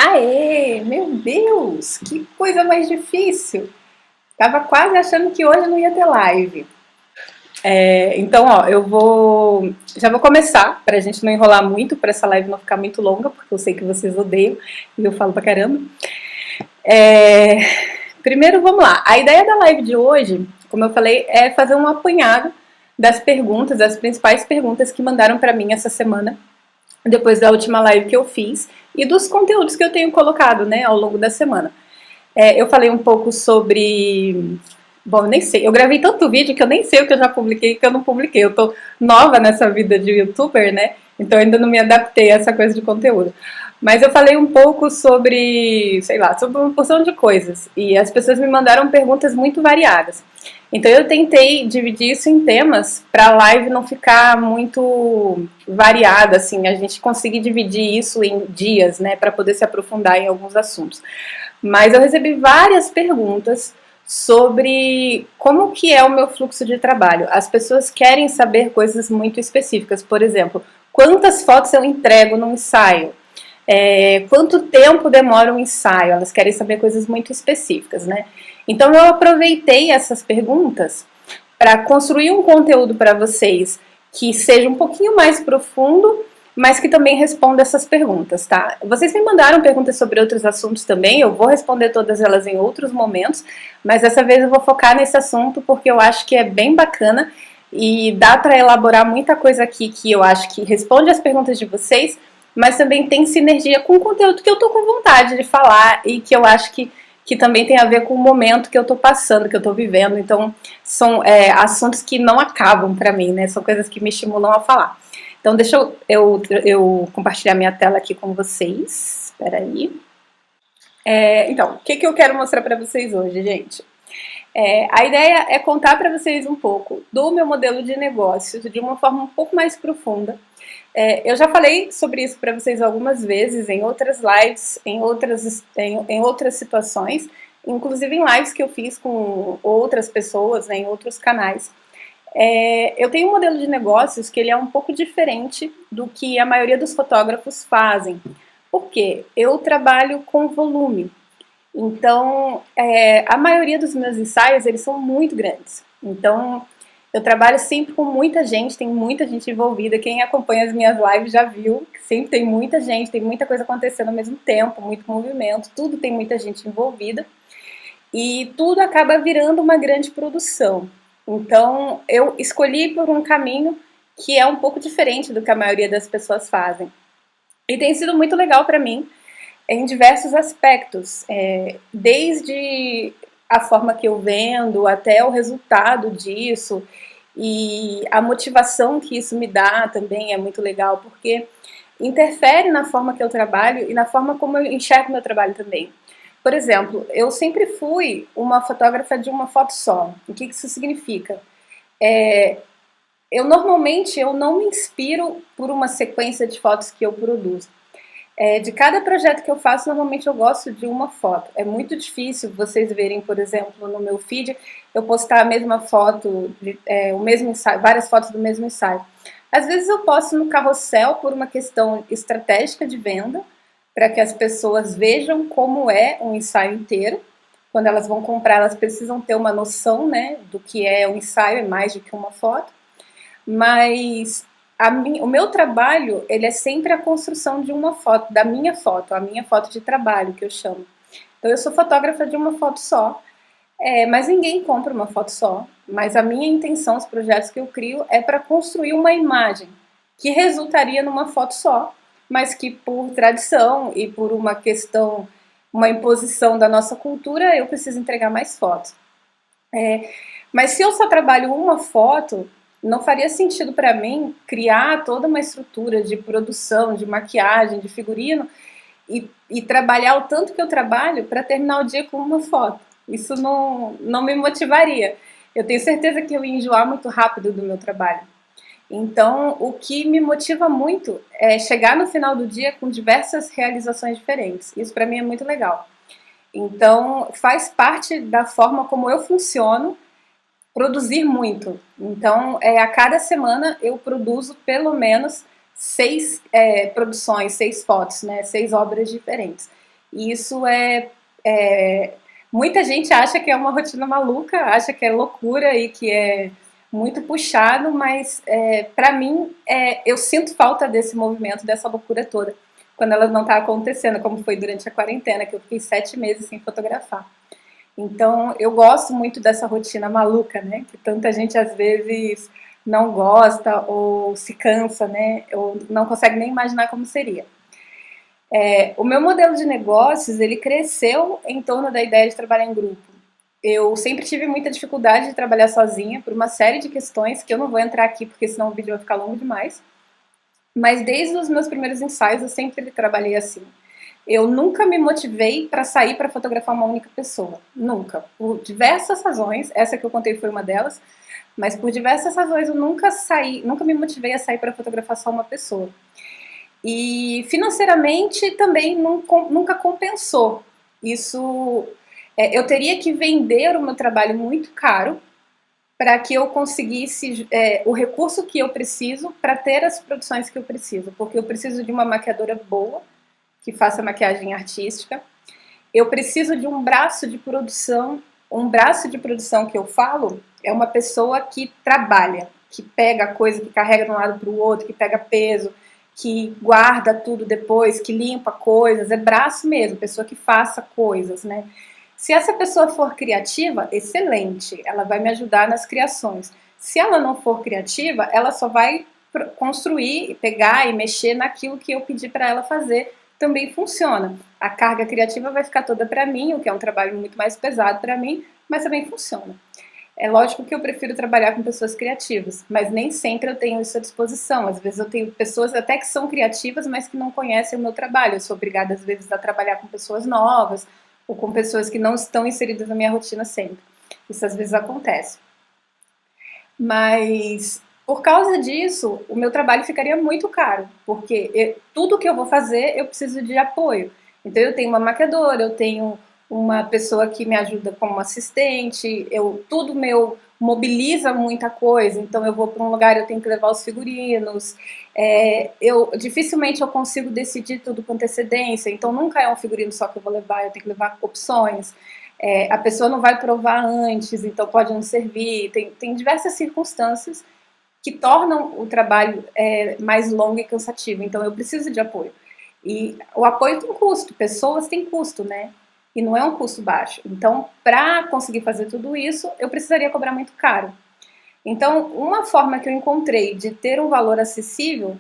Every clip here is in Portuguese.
Aê, meu Deus, que coisa mais difícil. Tava quase achando que hoje não ia ter live. Então, ó, já vou começar, pra gente não enrolar muito, pra essa live não ficar muito longa, porque eu sei que vocês odeiam e eu falo pra caramba. É, Primeiro, vamos lá. A ideia da live de hoje, como eu falei, é fazer um apanhado das perguntas, das principais perguntas que mandaram pra mim essa semana, depois da última live que eu fiz, e dos conteúdos que eu tenho colocado, né, ao longo da semana. Eu falei um pouco sobre. Bom, eu nem sei. Eu gravei tanto vídeo que eu nem sei o que eu já publiquei e o que eu não publiquei. Eu tô nova nessa vida de youtuber, né? Então ainda não me adaptei a essa coisa de conteúdo. Mas eu falei um pouco sobre, sei lá, sobre uma porção de coisas. E as pessoas me mandaram perguntas muito variadas. Então eu tentei dividir isso em temas para a live não ficar muito variada, assim, a gente conseguir dividir isso em dias, né, para poder se aprofundar em alguns assuntos. Mas eu recebi várias perguntas sobre como que é o meu fluxo de trabalho. As pessoas querem saber coisas muito específicas. Por exemplo, quantas fotos eu entrego num ensaio? Quanto tempo demora um ensaio? Elas querem saber coisas muito específicas, né? Então eu aproveitei essas perguntas para construir um conteúdo para vocês que seja um pouquinho mais profundo, mas que também responda essas perguntas, tá? Vocês me mandaram perguntas sobre outros assuntos também, eu vou responder todas elas em outros momentos, mas dessa vez eu vou focar nesse assunto porque eu acho que é bem bacana e dá para elaborar muita coisa aqui que eu acho que responde às perguntas de vocês, mas também tem sinergia com o conteúdo que eu tô com vontade de falar e que eu acho que também tem a ver com o momento que eu tô passando, que eu tô vivendo. Então, são assuntos que não acabam para mim, né? São coisas que me estimulam a falar. Então, deixa eu compartilhar minha tela aqui com vocês. Espera aí. Então, o que eu quero mostrar para vocês hoje, gente? A ideia é contar para vocês um pouco do meu modelo de negócios de uma forma um pouco mais profunda. Eu já falei sobre isso para vocês algumas vezes em outras lives, em outras situações, inclusive em lives que eu fiz com outras pessoas, né, em outros canais. Eu tenho um modelo de negócios que ele é um pouco diferente do que a maioria dos fotógrafos fazem. Por quê? Eu trabalho com volume. Então, a maioria dos meus ensaios, eles são muito grandes. Então, eu trabalho sempre com muita gente, tem muita gente envolvida. Quem acompanha as minhas lives já viu que sempre tem muita gente, tem muita coisa acontecendo ao mesmo tempo, muito movimento, tudo tem muita gente envolvida. E tudo acaba virando uma grande produção. Então, eu escolhi por um caminho que é um pouco diferente do que a maioria das pessoas fazem. E tem sido muito legal para mim em diversos aspectos, desde a forma que eu vendo até o resultado disso e a motivação que isso me dá também é muito legal, porque interfere na forma que eu trabalho e na forma como eu enxergo meu trabalho também. Por exemplo, eu sempre fui uma fotógrafa de uma foto só. O que isso significa? Eu não me inspiro por uma sequência de fotos que eu produzo. De cada projeto que eu faço, normalmente eu gosto de uma foto. É muito difícil vocês verem, por exemplo, no meu feed, eu postar a mesma foto, o mesmo ensaio, várias fotos do mesmo ensaio. Às vezes eu posto no carrossel por uma questão estratégica de venda, para que as pessoas vejam como é um ensaio inteiro. Quando elas vão comprar, elas precisam ter uma noção, né, do que é um ensaio, é mais do que uma foto. Mas o meu trabalho, ele é sempre a construção de uma foto, da minha foto, a minha foto de trabalho, que eu chamo. Então, eu sou fotógrafa de uma foto só, mas ninguém compra uma foto só. Mas a minha intenção, os projetos que eu crio, é para construir uma imagem que resultaria numa foto só, mas que por tradição e por uma questão, uma imposição da nossa cultura, eu preciso entregar mais fotos. Mas se eu só trabalho uma foto, não faria sentido para mim criar toda uma estrutura de produção, de maquiagem, de figurino e trabalhar o tanto que eu trabalho para terminar o dia com uma foto. Isso não me motivaria. Eu tenho certeza que eu ia enjoar muito rápido do meu trabalho. Então, o que me motiva muito é chegar no final do dia com diversas realizações diferentes. Isso para mim é muito legal. Então, faz parte da forma como eu funciono produzir muito. Então, a cada semana eu produzo pelo menos 6 produções, 6 fotos, né? 6 obras diferentes. E isso muita gente acha que é uma rotina maluca, acha que é loucura e que é muito puxado, mas para mim eu sinto falta desse movimento, dessa loucura toda, quando ela não está acontecendo, como foi durante a quarentena, que eu fiquei 7 meses sem fotografar. Então eu gosto muito dessa rotina maluca, né? Que tanta gente às vezes não gosta ou se cansa, né? Ou não consegue nem imaginar como seria. O meu modelo de negócios, ele cresceu em torno da ideia de trabalhar em grupo. Eu sempre tive muita dificuldade de trabalhar sozinha por uma série de questões que eu não vou entrar aqui porque senão o vídeo vai ficar longo demais. Mas desde os meus primeiros ensaios eu sempre trabalhei assim. Eu nunca me motivei para sair para fotografar uma única pessoa. Nunca. Por diversas razões, essa que eu contei foi uma delas, mas por diversas razões eu nunca me motivei a sair para fotografar só uma pessoa. E financeiramente também nunca compensou. Isso, eu teria que vender o meu trabalho muito caro para que eu conseguisse o recurso que eu preciso para ter as produções que eu preciso, porque eu preciso de uma maquiadora boa, que faça maquiagem artística, eu preciso de um braço de produção. Um braço de produção que eu falo é uma pessoa que trabalha, que pega a coisa, que carrega de um lado para o outro, que pega peso, que guarda tudo depois, que limpa coisas, é braço mesmo, pessoa que faça coisas, né? Se essa pessoa for criativa, excelente, ela vai me ajudar nas criações. Se ela não for criativa, ela só vai construir, pegar e mexer naquilo que eu pedi para ela fazer, também funciona. A carga criativa vai ficar toda para mim, o que é um trabalho muito mais pesado para mim, mas também funciona. É lógico que eu prefiro trabalhar com pessoas criativas, mas nem sempre eu tenho isso à disposição. Às vezes eu tenho pessoas até que são criativas, mas que não conhecem o meu trabalho. Eu sou obrigada, às vezes, a trabalhar com pessoas novas ou com pessoas que não estão inseridas na minha rotina sempre. Isso às vezes acontece. Mas por causa disso, o meu trabalho ficaria muito caro, porque tudo que eu vou fazer eu preciso de apoio. Então eu tenho uma maquiadora, eu tenho uma pessoa que me ajuda como assistente, tudo meu mobiliza muita coisa, então eu vou para um lugar, eu tenho que levar os figurinos, dificilmente eu consigo decidir tudo com antecedência, então nunca é um figurino só que eu vou levar, eu tenho que levar opções. A pessoa não vai provar antes, então pode não servir, tem diversas circunstâncias que tornam o trabalho mais longo e cansativo, então eu preciso de apoio. E o apoio tem custo, pessoas têm custo, né? E não é um custo baixo. Então, para conseguir fazer tudo isso, eu precisaria cobrar muito caro. Então, uma forma que eu encontrei de ter um valor acessível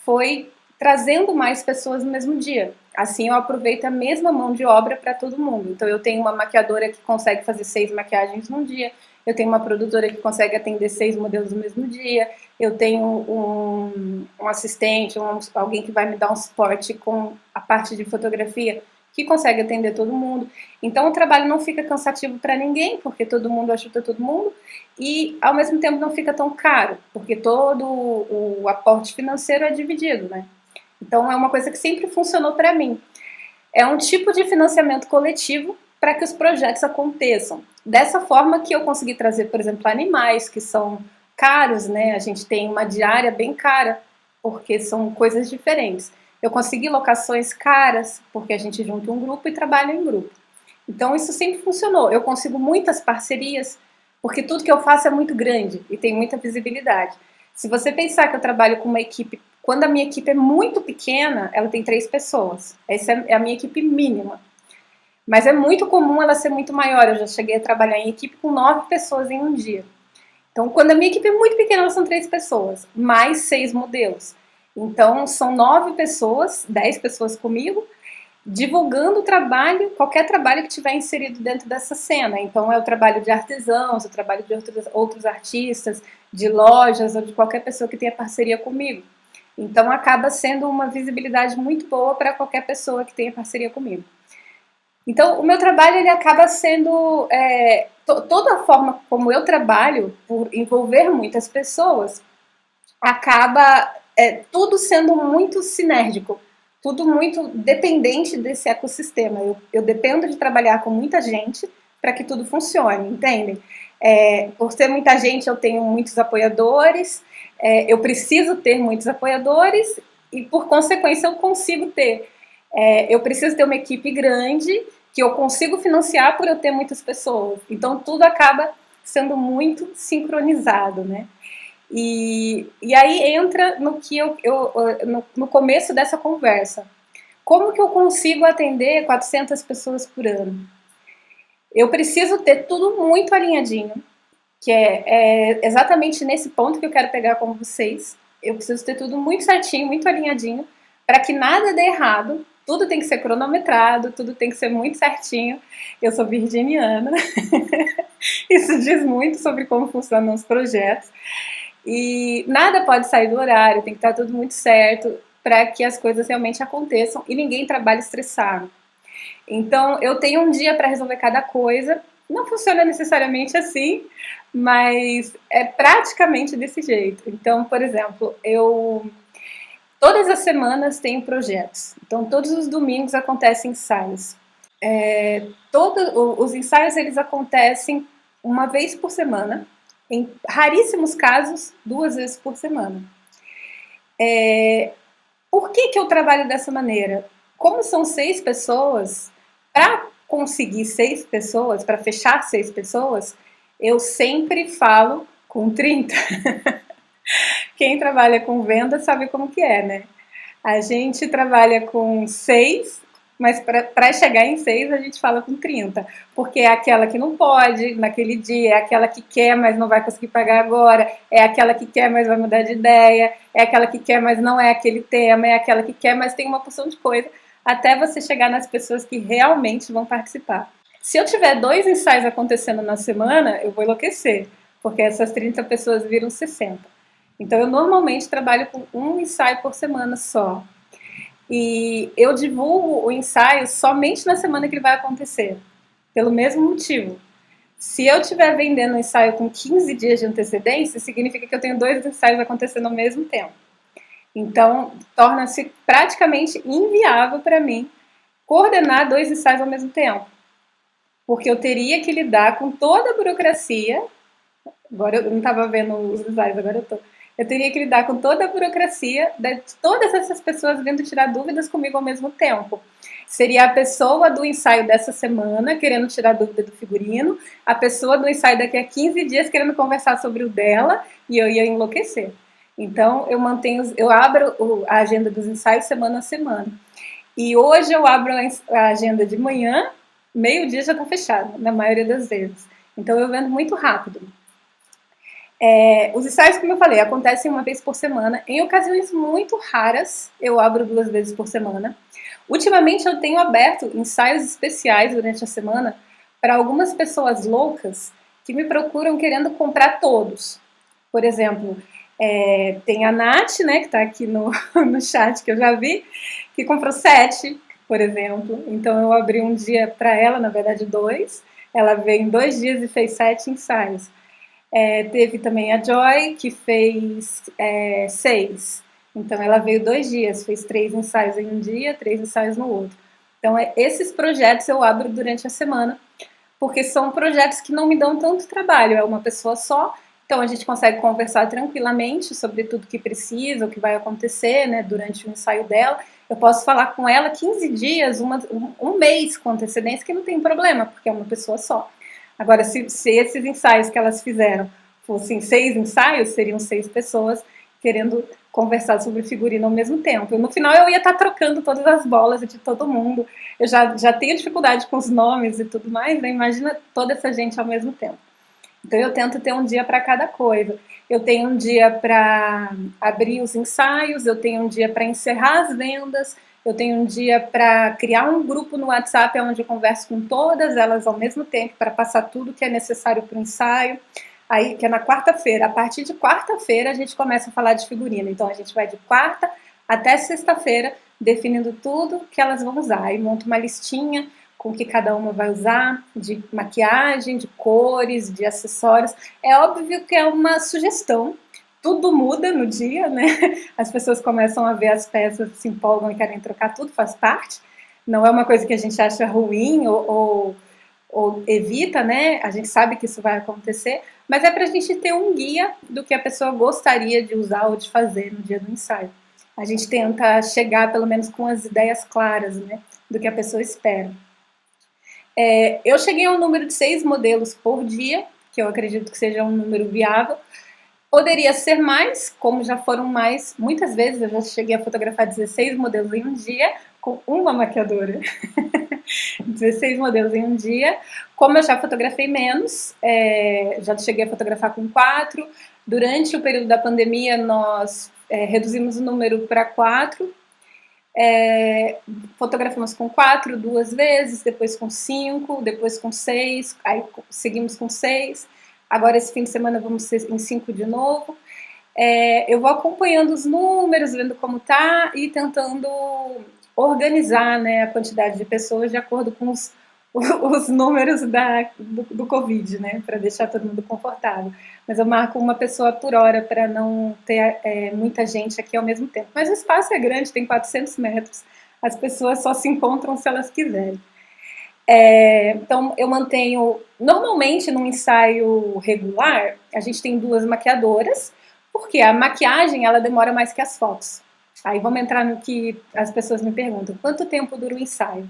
foi trazendo mais pessoas no mesmo dia. Assim eu aproveito a mesma mão de obra para todo mundo. Então eu tenho uma maquiadora que consegue fazer 6 maquiagens num dia, eu tenho uma produtora que consegue atender 6 modelos no mesmo dia, eu tenho um assistente, alguém que vai me dar um suporte com a parte de fotografia, que consegue atender todo mundo. Então o trabalho não fica cansativo para ninguém, porque todo mundo ajuda todo mundo, e ao mesmo tempo não fica tão caro, porque todo o aporte financeiro é dividido, né? Então é uma coisa que sempre funcionou para mim. É um tipo de financiamento coletivo para que os projetos aconteçam. Dessa forma que eu consegui trazer, por exemplo, animais que são caros, né? A gente tem uma diária bem cara, porque são coisas diferentes. Eu consegui locações caras, porque a gente junta um grupo e trabalha em grupo. Então isso sempre funcionou. Eu consigo muitas parcerias, porque tudo que eu faço é muito grande e tem muita visibilidade. Se você pensar que eu trabalho com uma equipe, quando a minha equipe é muito pequena, ela tem 3 pessoas. Essa é a minha equipe mínima. Mas é muito comum ela ser muito maior. Eu já cheguei a trabalhar em equipe com 9 pessoas em um dia. Então, quando a minha equipe é muito pequena, elas são 3 pessoas, mais 6 modelos. Então, são 9 pessoas, 10 pessoas comigo, divulgando o trabalho, qualquer trabalho que tiver inserido dentro dessa cena. Então é o trabalho de artesãos, o trabalho de outros artistas, de lojas ou de qualquer pessoa que tenha parceria comigo. Então acaba sendo uma visibilidade muito boa para qualquer pessoa que tenha parceria comigo. Então o meu trabalho ele acaba sendo toda a forma como eu trabalho, por envolver muitas pessoas, acaba tudo sendo muito sinérgico, tudo muito dependente desse ecossistema. Eu dependo de trabalhar com muita gente para que tudo funcione, entendem? Por ser muita gente, eu tenho muitos apoiadores, eu preciso ter muitos apoiadores e, por consequência, eu consigo ter eu preciso ter uma equipe grande que eu consigo financiar por eu ter muitas pessoas. Então tudo acaba sendo muito sincronizado, né? E aí entra no que no começo dessa conversa. Como que eu consigo atender 400 pessoas por ano? Eu preciso ter tudo muito alinhadinho, que é exatamente nesse ponto que eu quero pegar com vocês. Eu preciso ter tudo muito certinho, muito alinhadinho, para que nada dê errado. Tudo tem que ser cronometrado, tudo tem que ser muito certinho. Eu sou virginiana, isso diz muito sobre como funcionam os projetos. E nada pode sair do horário, tem que estar tudo muito certo para que as coisas realmente aconteçam e ninguém trabalhe estressado. Então, eu tenho um dia para resolver cada coisa. Não funciona necessariamente assim, mas é praticamente desse jeito. Então, por exemplo, eu todas as semanas tenho projetos. Então, todos os domingos acontecem ensaios. Todos os ensaios eles acontecem uma vez por semana. Em raríssimos casos, 2 vezes por semana. Por que eu trabalho dessa maneira? Como são 6 pessoas, para conseguir 6 pessoas, para fechar 6 pessoas, eu sempre falo com 30. Quem trabalha com venda sabe como que é, né? A gente trabalha com 6, mas para chegar em 6 a gente fala com 30, porque é aquela que não pode naquele dia, é aquela que quer, mas não vai conseguir pagar agora, é aquela que quer, mas vai mudar de ideia, é aquela que quer, mas não é aquele tema, é aquela que quer, mas tem uma porção de coisa, até você chegar nas pessoas que realmente vão participar. Se eu tiver 2 ensaios acontecendo na semana, eu vou enlouquecer, porque essas 30 pessoas viram 60. Então eu normalmente trabalho com um ensaio por semana só. E eu divulgo o ensaio somente na semana que ele vai acontecer, pelo mesmo motivo. Se eu estiver vendendo um ensaio com 15 dias de antecedência, significa que eu tenho 2 ensaios acontecendo ao mesmo tempo. Então, torna-se praticamente inviável para mim coordenar 2 ensaios ao mesmo tempo. Porque eu teria que lidar com toda a burocracia. Agora eu não estava vendo os ensaios, agora eu estou. Eu teria que lidar com toda a burocracia de todas essas pessoas vindo tirar dúvidas comigo ao mesmo tempo. Seria a pessoa do ensaio dessa semana querendo tirar dúvida do figurino, a pessoa do ensaio daqui a 15 dias querendo conversar sobre o dela, e eu ia enlouquecer. Então eu abro a agenda dos ensaios semana a semana. E hoje eu abro a agenda de manhã, meio-dia já está fechada, na maioria das vezes. Então eu vendo muito rápido. Os ensaios, como eu falei, acontecem uma vez por semana. Em ocasiões muito raras, eu abro 2 vezes por semana. Ultimamente, eu tenho aberto ensaios especiais durante a semana para algumas pessoas loucas que me procuram querendo comprar todos. Por exemplo, tem a Nath, né, que está aqui no chat, que eu já vi, que comprou 7, por exemplo. Então, eu abri um dia para ela, na verdade 2. Ela veio em 2 dias e fez 7 ensaios. Teve também a Joy, que fez 6. Então, ela veio 2 dias, fez 3 ensaios em um dia, 3 ensaios no outro. Então, esses projetos eu abro durante a semana, porque são projetos que não me dão tanto trabalho, é uma pessoa só, então a gente consegue conversar tranquilamente sobre tudo que precisa, o que vai acontecer, né, durante o ensaio dela. Eu posso falar com ela 15 dias, um mês com antecedência, que não tem problema, porque é uma pessoa só. Agora, se esses ensaios que elas fizeram fossem 6 ensaios, seriam 6 pessoas querendo conversar sobre figurino ao mesmo tempo. E no final eu ia estar trocando todas as bolas de todo mundo. Eu já tenho dificuldade com os nomes e tudo mais, né? Imagina toda essa gente ao mesmo tempo. Então eu tento ter um dia para cada coisa. Eu tenho um dia para abrir os ensaios, eu tenho um dia para encerrar as vendas, eu tenho um dia para criar um grupo no WhatsApp onde eu converso com todas elas ao mesmo tempo para passar tudo que é necessário para o ensaio. Aí, que é na quarta-feira. A partir de quarta-feira a gente começa a falar de figurino. Então a gente vai de quarta até sexta-feira definindo tudo que elas vão usar. Aí monto uma listinha com o que cada uma vai usar, de maquiagem, de cores, de acessórios. É óbvio que é uma sugestão. Tudo muda no dia, né? As pessoas começam a ver as peças, se empolgam e querem trocar, tudo faz parte. Não é uma coisa que a gente acha ruim ou evita, né? A gente sabe que isso vai acontecer, mas é para a gente ter um guia do que a pessoa gostaria de usar ou de fazer no dia do ensaio. A gente tenta chegar, pelo menos, com as ideias claras, né, do que a pessoa espera. Eu cheguei a um número de 6 modelos por dia, que eu acredito que seja um número viável. Poderia ser mais, como já foram mais, muitas vezes eu já cheguei a fotografar 16 modelos em um dia, com uma maquiadora. 16 modelos em um dia. Como eu já fotografei menos, já cheguei a fotografar com 4. Durante o período da pandemia, nós reduzimos o número para 4. Fotografamos com 4 2 vezes, depois com 5, depois com 6, aí seguimos com 6. Agora esse fim de semana vamos ser em 5 de novo. Eu vou acompanhando os números, vendo como tá e tentando organizar, né, a quantidade de pessoas de acordo com os números do Covid, né, para deixar todo mundo confortável. Mas eu marco uma pessoa por hora para não ter muita gente aqui ao mesmo tempo. Mas o espaço é grande, tem 400 metros, as pessoas só se encontram se elas quiserem. Então eu mantenho, normalmente num ensaio regular, a gente tem 2 maquiadoras, porque a maquiagem ela demora mais que as fotos. Aí vamos entrar no que as pessoas me perguntam, quanto tempo dura o ensaio?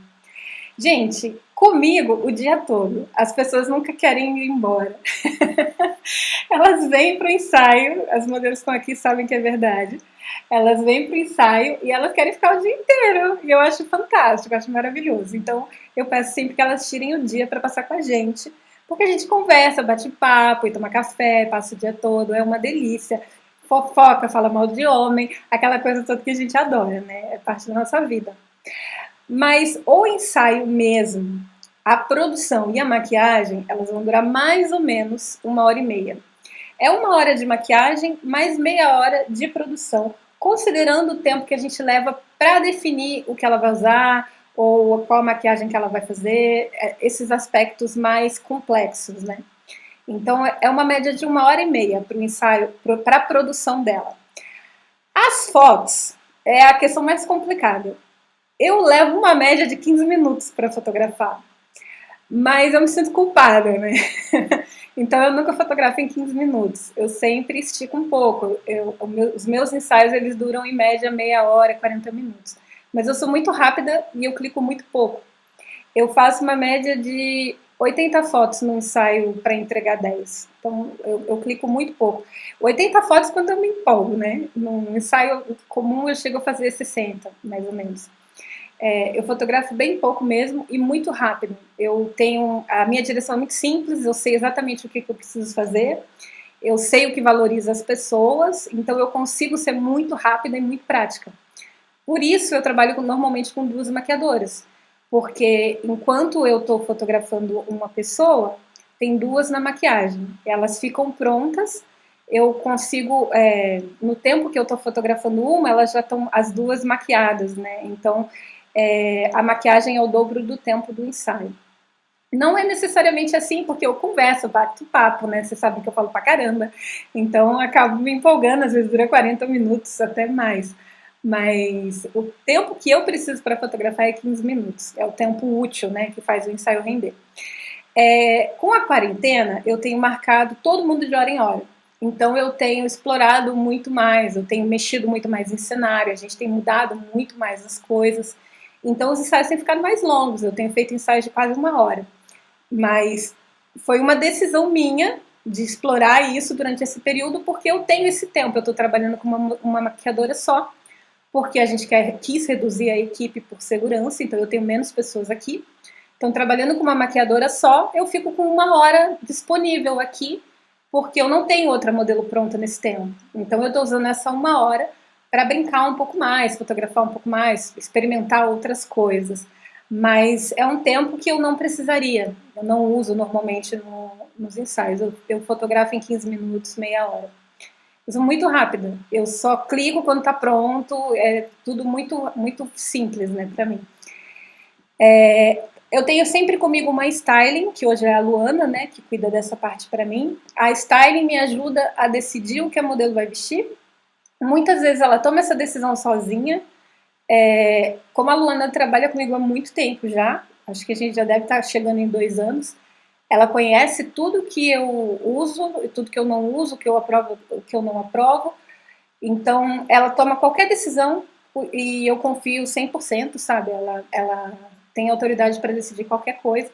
Gente, comigo o dia todo, as pessoas nunca querem ir embora. Elas vêm para o ensaio, as modelos que estão aqui sabem que é verdade. Elas vêm para o ensaio e elas querem ficar o dia inteiro. E eu acho fantástico, eu acho maravilhoso. Então, eu peço sempre que elas tirem o dia para passar com a gente. Porque a gente conversa, bate papo, e toma café, passa o dia todo, é uma delícia. Fofoca, fala mal de homem, aquela coisa toda que a gente adora, né? É parte da nossa vida. Mas o ensaio mesmo, a produção e a maquiagem, elas vão durar mais ou menos 1h30. É 1 hora de maquiagem, mais meia hora de produção, considerando o tempo que a gente leva para definir o que ela vai usar, ou qual maquiagem que ela vai fazer, esses aspectos mais complexos, né? Então, é uma média de 1h30 para o ensaio, para a produção dela. As fotos é a questão mais complicada. Eu levo uma média de 15 minutos para fotografar, mas eu me sinto culpada, né? Então eu nunca fotografo em 15 minutos, eu sempre estico um pouco. Os meus ensaios eles duram em média meia hora, 40 minutos. Mas eu sou muito rápida e eu clico muito pouco. Eu faço uma média de 80 fotos no ensaio para entregar 10. Então eu clico muito pouco. 80 fotos quando eu me empolgo, né? No ensaio comum eu chego a fazer 60, mais ou menos. Eu fotografo bem pouco mesmo e muito rápido. A minha direção é muito simples, eu sei exatamente o que eu preciso fazer, eu sei o que valoriza as pessoas, então eu consigo ser muito rápida e muito prática. Por isso eu trabalho normalmente com 2 maquiadoras, porque enquanto eu estou fotografando uma pessoa, tem 2 na maquiagem, elas ficam prontas, eu consigo, no tempo que eu estou fotografando uma, elas já estão as 2 maquiadas, né? Então a maquiagem é o dobro do tempo do ensaio. Não é necessariamente assim, porque eu converso, bato papo, né? Você sabe que eu falo pra caramba. Então eu acabo me empolgando, às vezes dura 40 minutos, até mais. Mas o tempo que eu preciso para fotografar é 15 minutos. É o tempo útil, né? Que faz o ensaio render. Com a quarentena, eu tenho marcado todo mundo de hora em hora. Então eu tenho explorado muito mais, eu tenho mexido muito mais em cenário, a gente tem mudado muito mais as coisas. Então os ensaios têm ficado mais longos, eu tenho feito ensaios de quase 1 hora. Mas foi uma decisão minha de explorar isso durante esse período, porque eu tenho esse tempo, eu estou trabalhando com uma maquiadora só, porque a gente quis reduzir a equipe por segurança, então eu tenho menos pessoas aqui. Então, trabalhando com uma maquiadora só, eu fico com 1 hora disponível aqui, porque eu não tenho outra modelo pronta nesse tempo. Então, eu estou usando essa 1 hora para brincar um pouco mais, fotografar um pouco mais, experimentar outras coisas. Mas é um tempo que eu não precisaria. Eu não uso normalmente nos ensaios. Eu fotografo em 15 minutos, meia hora. Eu sou muito rápida. Eu só clico quando está pronto. É tudo muito, muito simples, né, para mim. Eu tenho sempre comigo uma styling, que hoje é a Luana, né, que cuida dessa parte para mim. A styling me ajuda a decidir o que a modelo vai vestir. Muitas vezes ela toma essa decisão sozinha. Como a Luana trabalha comigo há muito tempo já, acho que a gente já deve estar chegando em 2 anos, ela conhece tudo que eu uso e tudo que eu não uso, o que eu aprovo, o que eu não aprovo. Então, ela toma qualquer decisão e eu confio 100%, sabe? Ela tem autoridade para decidir qualquer coisa.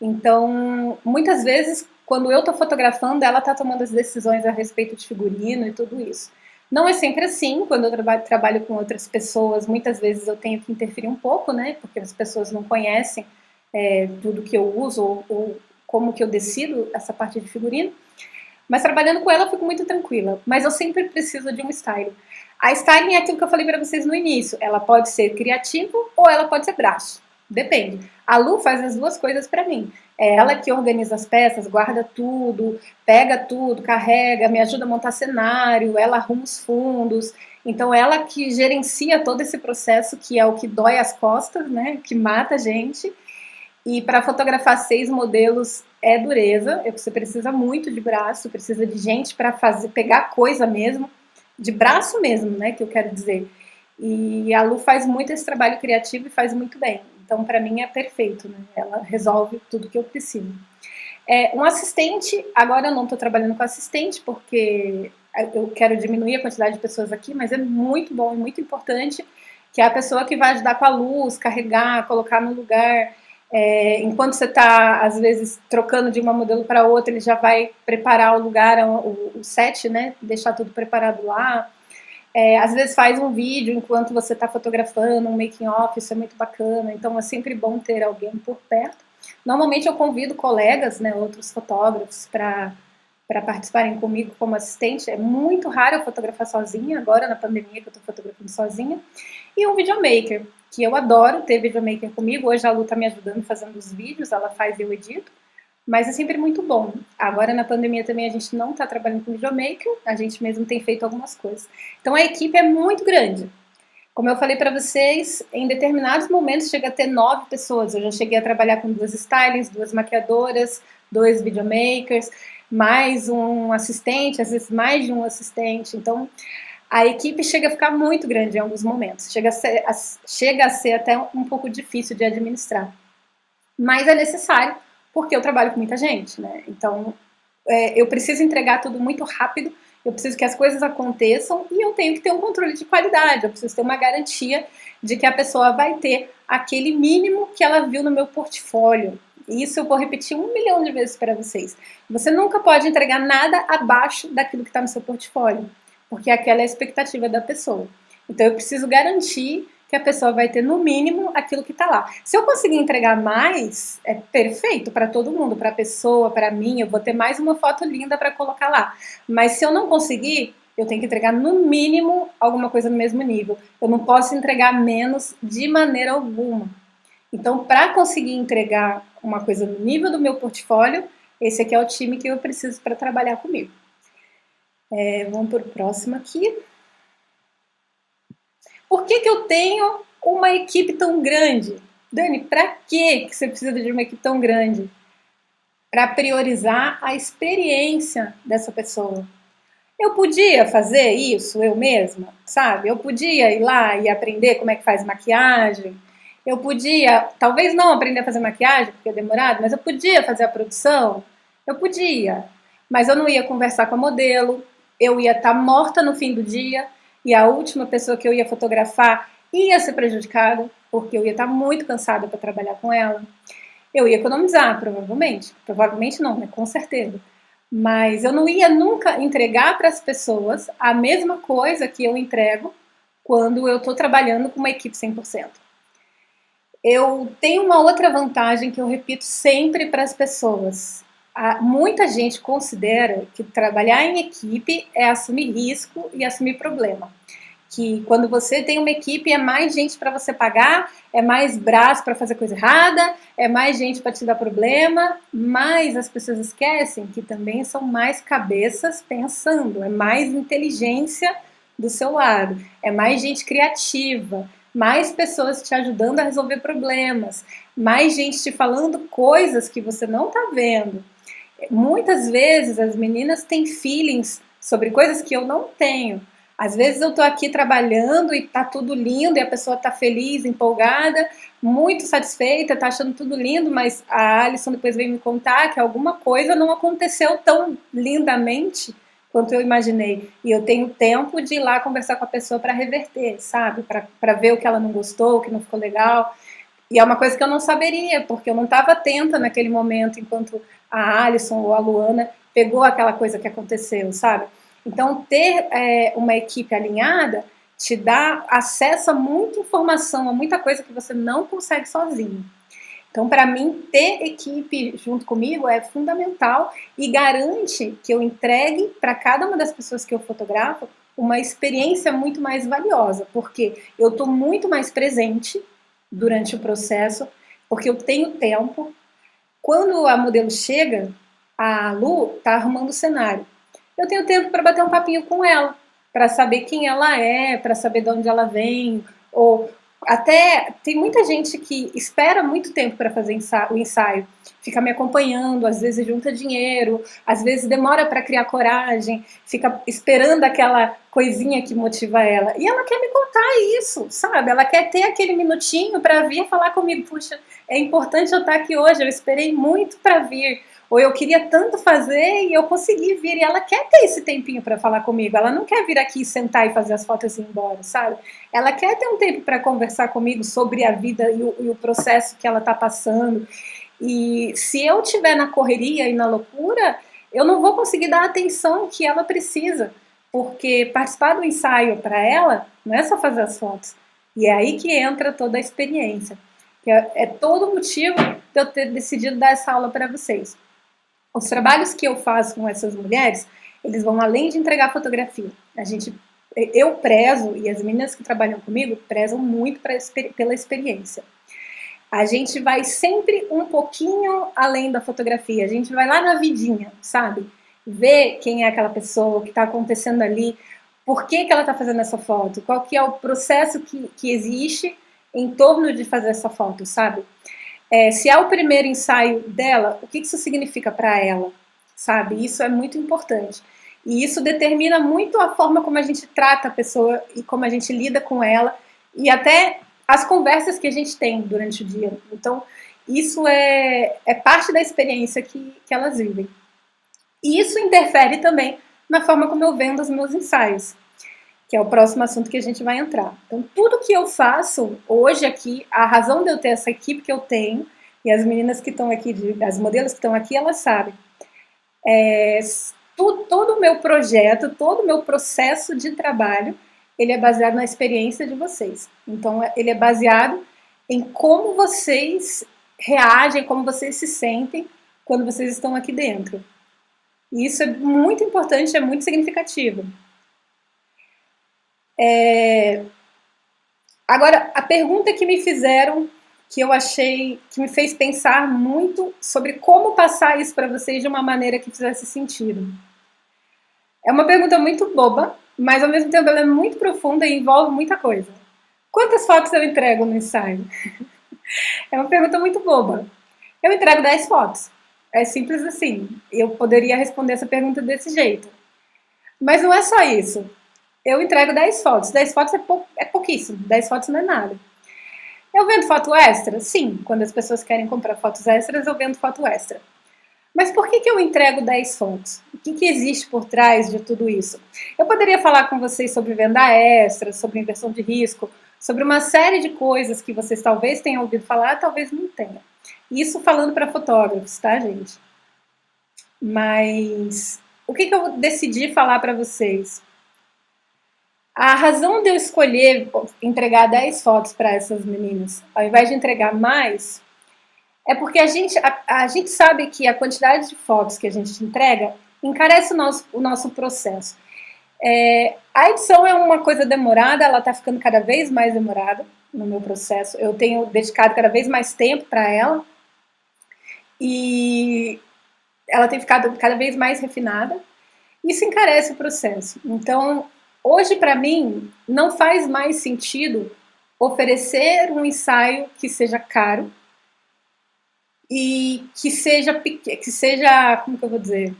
Então, muitas vezes, quando eu estou fotografando, ela está tomando as decisões a respeito de figurino e tudo isso. Não é sempre assim, quando eu trabalho com outras pessoas, muitas vezes eu tenho que interferir um pouco, né? Porque as pessoas não conhecem tudo que eu uso ou como que eu decido essa parte de figurino. Mas trabalhando com ela eu fico muito tranquila. Mas eu sempre preciso de um styling. A styling é aquilo que eu falei para vocês no início. Ela pode ser criativo ou ela pode ser braço. Depende. A Lu faz as duas coisas para mim. É ela que organiza as peças, guarda tudo, pega tudo, carrega, me ajuda a montar cenário, ela arruma os fundos. Então ela que gerencia todo esse processo que é o que dói as costas, né? Que mata a gente. E para fotografar 6 modelos é dureza. Você precisa muito de braço, precisa de gente para fazer, pegar coisa mesmo, de braço mesmo, né? Que eu quero dizer. E a Lu faz muito esse trabalho criativo e faz muito bem. Então, para mim, é perfeito, né? Ela resolve tudo que eu preciso. Um assistente, agora eu não estou trabalhando com assistente, porque eu quero diminuir a quantidade de pessoas aqui, mas é muito bom e muito importante, que é a pessoa que vai ajudar com a luz, carregar, colocar no lugar. Enquanto você está, às vezes, trocando de uma modelo para outra, ele já vai preparar o lugar, o set, né? Deixar tudo preparado lá. Às vezes faz um vídeo enquanto você está fotografando, um making off, isso é muito bacana. Então é sempre bom ter alguém por perto. Normalmente eu convido colegas, né, outros fotógrafos, para participarem comigo como assistente. É muito raro eu fotografar sozinha, agora na pandemia que eu estou fotografando sozinha. E um videomaker, que eu adoro ter videomaker comigo. Hoje a Lu está me ajudando fazendo os vídeos, ela faz e eu edito. Mas é sempre muito bom. Agora na pandemia também a gente não está trabalhando com videomaker, a gente mesmo tem feito algumas coisas. Então a equipe é muito grande. Como eu falei para vocês, em determinados momentos chega a ter 9 pessoas. Eu já cheguei a trabalhar com 2 stylists, 2 maquiadoras, 2 videomakers, mais um assistente, às vezes mais de um assistente. Então a equipe chega a ficar muito grande em alguns momentos. Chega a ser até um pouco difícil de administrar. Mas é necessário, porque eu trabalho com muita gente, né? Então, eu preciso entregar tudo muito rápido, eu preciso que as coisas aconteçam e eu tenho que ter um controle de qualidade, eu preciso ter uma garantia de que a pessoa vai ter aquele mínimo que ela viu no meu portfólio. E isso eu vou repetir 1 milhão de vezes para vocês. Você nunca pode entregar nada abaixo daquilo que está no seu portfólio, porque aquela é a expectativa da pessoa. Então eu preciso garantir que a pessoa vai ter no mínimo aquilo que está lá. Se eu conseguir entregar mais, é perfeito para todo mundo, para a pessoa, para mim, eu vou ter mais uma foto linda para colocar lá. Mas se eu não conseguir, eu tenho que entregar no mínimo alguma coisa no mesmo nível. Eu não posso entregar menos de maneira alguma. Então, para conseguir entregar uma coisa no nível do meu portfólio, esse aqui é o time que eu preciso para trabalhar comigo. Vamos para o próximo aqui. Por que eu tenho uma equipe tão grande? Dani, para que você precisa de uma equipe tão grande? Para priorizar a experiência dessa pessoa. Eu podia fazer isso eu mesma, sabe? Eu podia ir lá e aprender como é que faz maquiagem. Eu podia, talvez não aprender a fazer maquiagem, porque é demorado, mas eu podia fazer a produção. Eu podia. Mas eu não ia conversar com a modelo, eu ia estar morta no fim do dia, e a última pessoa que eu ia fotografar ia ser prejudicada, porque eu ia estar muito cansada para trabalhar com ela. Eu ia economizar, provavelmente. Provavelmente não, né? Com certeza. Mas eu não ia nunca entregar para as pessoas a mesma coisa que eu entrego quando eu estou trabalhando com uma equipe 100%. Eu tenho uma outra vantagem que eu repito sempre para as pessoas. Muita gente considera que trabalhar em equipe é assumir risco e assumir problema. Que quando você tem uma equipe é mais gente para você pagar, é mais braço para fazer coisa errada, é mais gente para te dar problema, mas as pessoas esquecem que também são mais cabeças pensando, é mais inteligência do seu lado, é mais gente criativa, mais pessoas te ajudando a resolver problemas, mais gente te falando coisas que você não está vendo. Muitas vezes as meninas têm feelings sobre coisas que eu não tenho. Às vezes eu tô aqui trabalhando e tá tudo lindo e a pessoa tá feliz, empolgada, muito satisfeita, tá achando tudo lindo, mas a Alison depois veio me contar que alguma coisa não aconteceu tão lindamente quanto eu imaginei. E eu tenho tempo de ir lá conversar com a pessoa para reverter, sabe? Para ver o que ela não gostou, o que não ficou legal. E é uma coisa que eu não saberia, porque eu não estava atenta naquele momento, enquanto a Alison ou a Luana pegou aquela coisa que aconteceu, sabe? Então, ter uma equipe alinhada te dá acesso a muita informação, a muita coisa que você não consegue sozinho. Então, para mim, ter equipe junto comigo é fundamental e garante que eu entregue para cada uma das pessoas que eu fotografo uma experiência muito mais valiosa, porque eu estou muito mais presente durante o processo, porque eu tenho tempo. Quando a modelo chega, a Lu está arrumando o cenário. Eu tenho tempo para bater um papinho com ela, para saber quem ela é, para saber de onde ela vem, ou até tem muita gente que espera muito tempo para fazer o ensaio, fica me acompanhando, às vezes junta dinheiro, às vezes demora para criar coragem, fica esperando aquela coisinha que motiva ela. E ela quer me contar isso, sabe? Ela quer ter aquele minutinho para vir falar comigo. Puxa, é importante eu estar aqui hoje, eu esperei muito para vir. Ou eu queria tanto fazer e eu consegui vir. E ela quer ter esse tempinho para falar comigo. Ela não quer vir aqui sentar e fazer as fotos e ir embora, sabe? Ela quer ter um tempo para conversar comigo sobre a vida e o processo que ela está passando. E se eu estiver na correria e na loucura, eu não vou conseguir dar a atenção que ela precisa. Porque participar do ensaio para ela não é só fazer as fotos. E é aí que entra toda a experiência. Que é todo o motivo de eu ter decidido dar essa aula para vocês. Os trabalhos que eu faço com essas mulheres, eles vão além de entregar fotografia. Eu prezo, e as meninas que trabalham comigo prezam muito pela experiência. A gente vai sempre um pouquinho além da fotografia. A gente vai lá na vidinha, sabe? Ver quem é aquela pessoa, o que está acontecendo ali, por que ela está fazendo essa foto, qual que é o processo que existe em torno de fazer essa foto, sabe? Se é o primeiro ensaio dela, o que isso significa para ela, sabe? Isso é muito importante. E isso determina muito a forma como a gente trata a pessoa e como a gente lida com ela e até as conversas que a gente tem durante o dia. Então, isso é parte da experiência que elas vivem. E isso interfere também na forma como eu vendo os meus ensaios, que é o próximo assunto que a gente vai entrar. Então, tudo que eu faço hoje aqui, a razão de eu ter essa equipe que eu tenho, e as meninas que estão aqui, as modelos que estão aqui, elas sabem. Todo o meu projeto, todo o meu processo de trabalho, ele é baseado na experiência de vocês. Então, ele é baseado em como vocês reagem, como vocês se sentem quando vocês estão aqui dentro. E isso é muito importante, é muito significativo. Agora, a pergunta que me fizeram, que eu achei, que me fez pensar muito sobre como passar isso para vocês de uma maneira que fizesse sentido. É uma pergunta muito boba, mas ao mesmo tempo ela é muito profunda e envolve muita coisa. Quantas fotos eu entrego no ensaio? É uma pergunta muito boba. Eu entrego 10 fotos. É simples assim. Eu poderia responder essa pergunta desse jeito. Mas não é só isso. Eu entrego 10 fotos. 10 fotos é pouquíssimo. 10 fotos não é nada. Eu vendo foto extra? Sim. Quando as pessoas querem comprar fotos extras, eu vendo foto extra. Mas por que eu entrego 10 fotos? O que existe por trás de tudo isso? Eu poderia falar com vocês sobre venda extra, sobre inversão de risco, sobre uma série de coisas que vocês talvez tenham ouvido falar, talvez não tenham. Isso falando para fotógrafos, tá, gente? Mas o que eu decidi falar para vocês? A razão de eu escolher entregar 10 fotos para essas meninas, ao invés de entregar mais, é porque a gente sabe que a quantidade de fotos que a gente entrega encarece o nosso processo. A edição é uma coisa demorada, ela está ficando cada vez mais demorada no meu processo. Eu tenho dedicado cada vez mais tempo para ela e ela tem ficado cada vez mais refinada. Isso encarece o processo. Então, hoje, para mim, não faz mais sentido oferecer um ensaio que seja caro e que seja, como que eu vou dizer?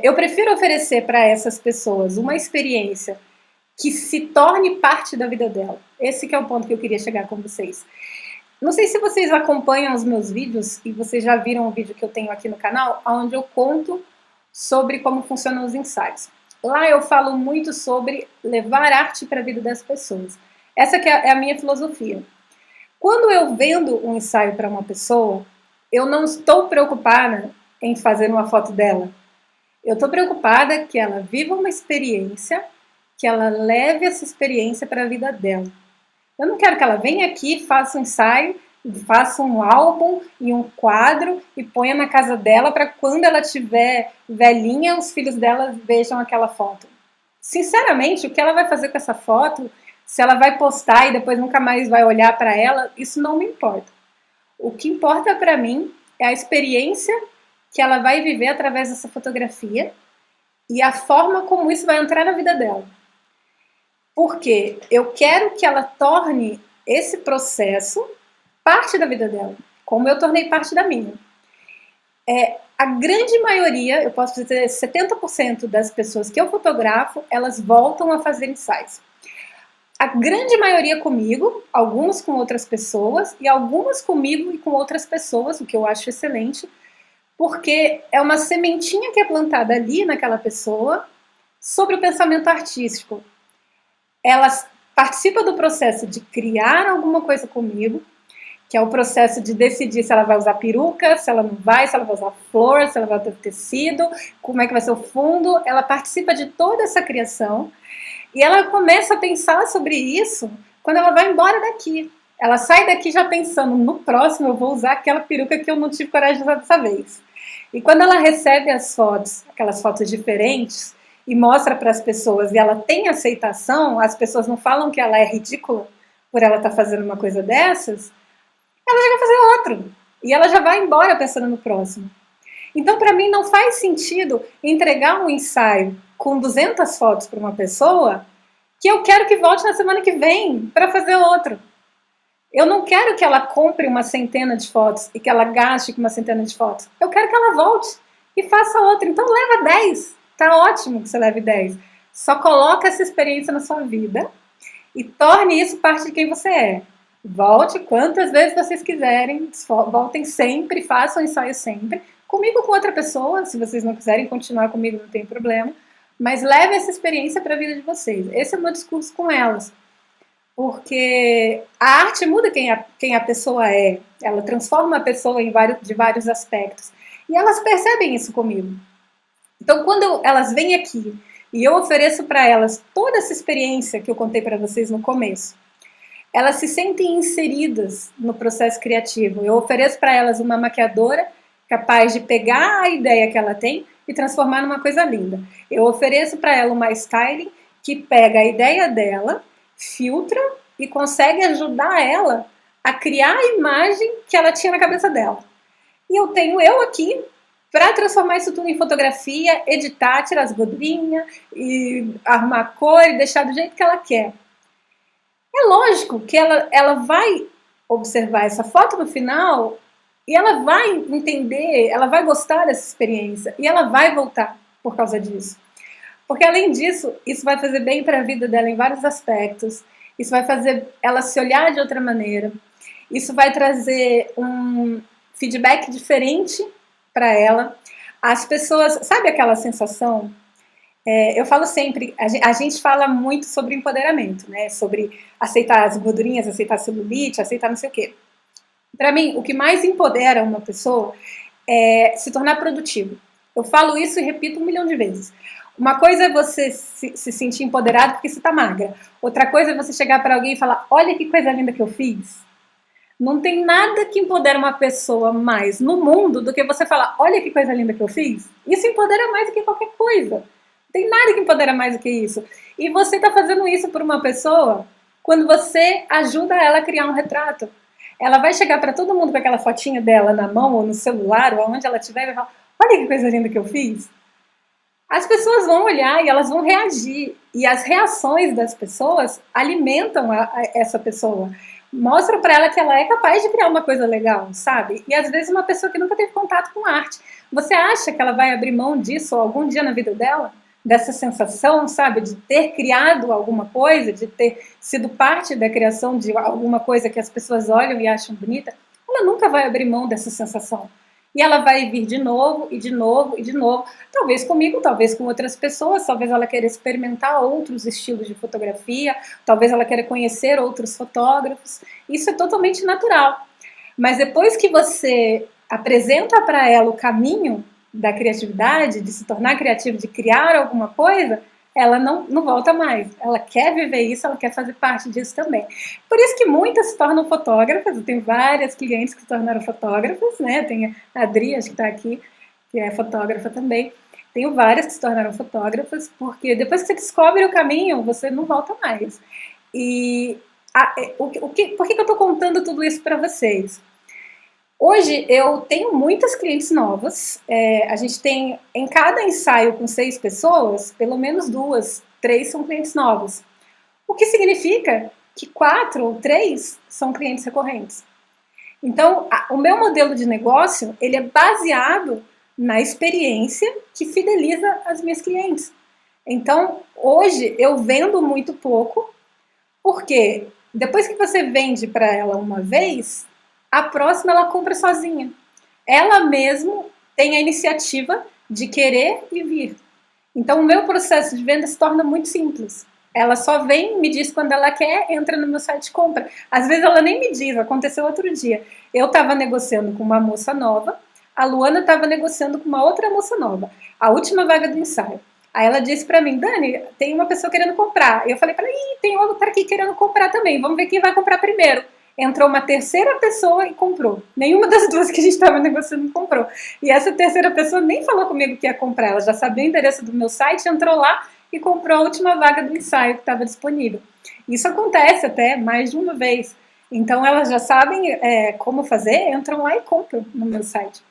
Eu prefiro oferecer para essas pessoas uma experiência que se torne parte da vida dela. Esse que é o ponto que eu queria chegar com vocês. Não sei se vocês acompanham os meus vídeos e vocês já viram o vídeo que eu tenho aqui no canal, onde eu conto sobre como funcionam os ensaios. Lá eu falo muito sobre levar arte para a vida das pessoas. Essa que é a minha filosofia. Quando eu vendo um ensaio para uma pessoa, eu não estou preocupada em fazer uma foto dela. Eu estou preocupada que ela viva uma experiência, que ela leve essa experiência para a vida dela. Eu não quero que ela venha aqui, faça um ensaio, faça um álbum e um quadro e ponha na casa dela para quando ela tiver velhinha, os filhos dela vejam aquela foto. Sinceramente, o que ela vai fazer com essa foto, se ela vai postar e depois nunca mais vai olhar para ela, isso não me importa. O que importa para mim é a experiência que ela vai viver através dessa fotografia e a forma como isso vai entrar na vida dela. Porque eu quero que ela torne esse processo parte da vida dela, como eu tornei parte da minha. A grande maioria, eu posso dizer 70% das pessoas que eu fotografo, elas voltam a fazer ensaios. A grande maioria comigo, algumas com outras pessoas, e algumas comigo e com outras pessoas, o que eu acho excelente, porque é uma sementinha que é plantada ali naquela pessoa sobre o pensamento artístico. Ela participa do processo de criar alguma coisa comigo, que é o processo de decidir se ela vai usar peruca, se ela não vai, se ela vai usar flor, se ela vai ter tecido, como é que vai ser o fundo. Ela participa de toda essa criação e ela começa a pensar sobre isso quando ela vai embora daqui. Ela sai daqui já pensando, no próximo eu vou usar aquela peruca que eu não tive coragem de usar dessa vez. E quando ela recebe as fotos, aquelas fotos diferentes, e mostra para as pessoas e ela tem aceitação, as pessoas não falam que ela é ridícula por ela estar fazendo uma coisa dessas, ela já vai fazer outro. E ela já vai embora pensando no próximo. Então, para mim, não faz sentido entregar um ensaio com 200 fotos para uma pessoa que eu quero que volte na semana que vem para fazer outro. Eu não quero que ela compre uma centena de fotos e que ela gaste com uma centena de fotos. Eu quero que ela volte e faça outra. Então, leva 10. Tá ótimo que você leve 10. Só coloca essa experiência na sua vida e torne isso parte de quem você é. Volte quantas vezes vocês quiserem, voltem sempre, façam ensaio sempre. Comigo ou com outra pessoa, se vocês não quiserem continuar comigo, não tem problema. Mas leve essa experiência para a vida de vocês. Esse é o meu discurso com elas. Porque a arte muda quem a pessoa é. Ela transforma a pessoa de vários aspectos. E elas percebem isso comigo. Então, quando elas vêm aqui e eu ofereço para elas toda essa experiência que eu contei para vocês no começo, elas se sentem inseridas no processo criativo. Eu ofereço para elas uma maquiadora capaz de pegar a ideia que ela tem e transformar numa coisa linda. Eu ofereço para ela uma styling que pega a ideia dela, filtra e consegue ajudar ela a criar a imagem que ela tinha na cabeça dela. E eu tenho eu aqui para transformar isso tudo em fotografia, editar, tirar as gordurinhas, e arrumar a cor e deixar do jeito que ela quer. É lógico que ela vai observar essa foto no final e ela vai entender, ela vai gostar dessa experiência e ela vai voltar por causa disso. Porque além disso, isso vai fazer bem para a vida dela em vários aspectos, isso vai fazer ela se olhar de outra maneira, isso vai trazer um feedback diferente para ela. As pessoas, sabe aquela sensação? Eu falo sempre, a gente fala muito sobre empoderamento, né? Sobre aceitar as gordurinhas, aceitar a celulite, aceitar não sei o quê. Para mim, o que mais empodera uma pessoa é se tornar produtivo. Eu falo isso e repito 1 milhão de vezes. Uma coisa é você se sentir empoderado porque você está magra. Outra coisa é você chegar para alguém e falar, olha que coisa linda que eu fiz. Não tem nada que empodera uma pessoa mais no mundo do que você falar, olha que coisa linda que eu fiz. Isso empodera mais do que qualquer coisa. Não tem nada que empodera mais do que isso. E você está fazendo isso por uma pessoa quando você ajuda ela a criar um retrato. Ela vai chegar para todo mundo com aquela fotinha dela na mão ou no celular ou onde ela estiver e vai falar, olha que coisa linda que eu fiz. As pessoas vão olhar e elas vão reagir. E as reações das pessoas alimentam essa pessoa. Mostra para ela que ela é capaz de criar uma coisa legal, sabe? E às vezes uma pessoa que nunca teve contato com arte. Você acha que ela vai abrir mão disso algum dia na vida dela? Dessa sensação, sabe? De ter criado alguma coisa, de ter sido parte da criação de alguma coisa que as pessoas olham e acham bonita? Ela nunca vai abrir mão dessa sensação. E ela vai vir de novo, e de novo, e de novo. Talvez comigo, talvez com outras pessoas, talvez ela queira experimentar outros estilos de fotografia, talvez ela queira conhecer outros fotógrafos. Isso é totalmente natural. Mas depois que você apresenta para ela o caminho da criatividade, de se tornar criativa, de criar alguma coisa, ela não volta mais. Ela quer viver isso, ela quer fazer parte disso também. Por isso que muitas se tornam fotógrafas. Eu tenho várias clientes que se tornaram fotógrafas, né? Tem a Adri, acho que está aqui, que é fotógrafa também. Tenho várias que se tornaram fotógrafas, porque depois que você descobre o caminho, você não volta mais. E por que eu estou contando tudo isso para vocês? Hoje eu tenho muitas clientes novas. A gente tem, em cada ensaio com 6 pessoas, pelo menos 2, 3 são clientes novos. O que significa que 4 ou 3 são clientes recorrentes. Então, o meu modelo de negócio, ele é baseado na experiência que fideliza as minhas clientes. Então, hoje eu vendo muito pouco, porque depois que você vende para ela uma vez, a próxima ela compra sozinha. Ela mesmo tem a iniciativa de querer e vir. Então o meu processo de venda se torna muito simples. Ela só vem, me diz quando ela quer, entra no meu site e compra. Às vezes ela nem me diz, aconteceu outro dia. Eu estava negociando com uma moça nova, a Luana estava negociando com uma outra moça nova, a última vaga do ensaio. Aí ela disse para mim, Dani, tem uma pessoa querendo comprar. Eu falei para ela, tem outra aqui querendo comprar também, vamos ver quem vai comprar primeiro. Entrou uma terceira pessoa e comprou. Nenhuma das duas que a gente estava negociando comprou. E essa terceira pessoa nem falou comigo que ia comprar. Ela já sabia o endereço do meu site, entrou lá e comprou a última vaga do ensaio que estava disponível. Isso acontece até mais de uma vez. Então elas já sabem como fazer, entram lá e compram no meu site.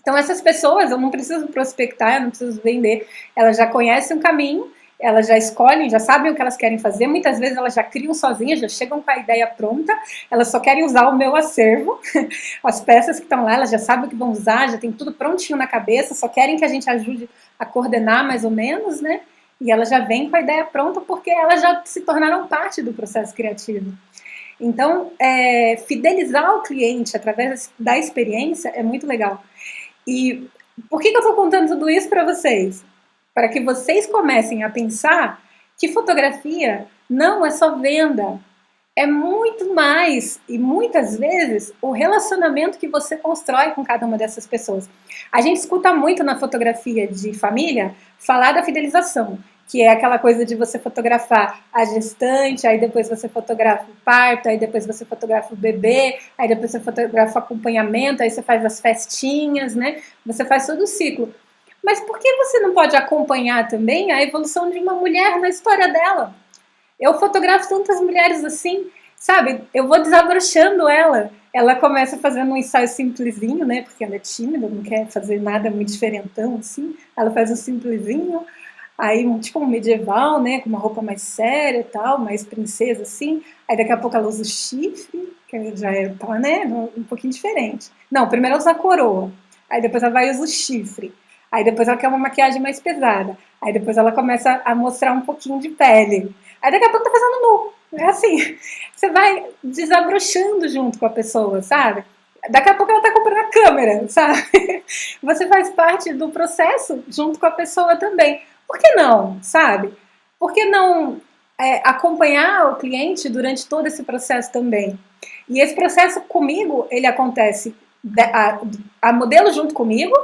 Então essas pessoas, eu não preciso prospectar, eu não preciso vender. Elas já conhecem o caminho, elas já escolhem, já sabem o que elas querem fazer. Muitas vezes elas já criam sozinhas, já chegam com a ideia pronta. Elas só querem usar o meu acervo. As peças que estão lá, elas já sabem o que vão usar, já tem tudo prontinho na cabeça. Só querem que a gente ajude a coordenar mais ou menos, né? E elas já vêm com a ideia pronta porque elas já se tornaram parte do processo criativo. Então, fidelizar o cliente através da experiência é muito legal. E por que eu estou contando tudo isso para vocês? Para que vocês comecem a pensar que fotografia não é só venda, é muito mais, e muitas vezes, o relacionamento que você constrói com cada uma dessas pessoas. A gente escuta muito na fotografia de família falar da fidelização, que é aquela coisa de você fotografar a gestante, aí depois você fotografa o parto, aí depois você fotografa o bebê, aí depois você fotografa o acompanhamento, aí você faz as festinhas, né? Você faz todo o ciclo. Mas por que você não pode acompanhar também a evolução de uma mulher na história dela? Eu fotografo tantas mulheres assim, sabe? Eu vou desabrochando ela. Ela começa fazendo um ensaio simplesinho, né? Porque ela é tímida, não quer fazer nada muito diferentão, assim. Ela faz um simplesinho, aí tipo um medieval, né? Com uma roupa mais séria e tal, mais princesa, assim. Aí daqui a pouco ela usa o chifre, que já é, né? Um pouquinho diferente. Não, primeiro ela usa a coroa. Aí depois ela vai usar o chifre. Aí depois ela quer uma maquiagem mais pesada. Aí depois ela começa a mostrar um pouquinho de pele. Aí daqui a pouco tá fazendo nu. É assim, você vai desabrochando junto com a pessoa, sabe? Daqui a pouco ela tá comprando a câmera, sabe? Você faz parte do processo junto com a pessoa também. Por que não, sabe? Por que não acompanhar o cliente durante todo esse processo também? E esse processo comigo, ele acontece a modelo junto comigo,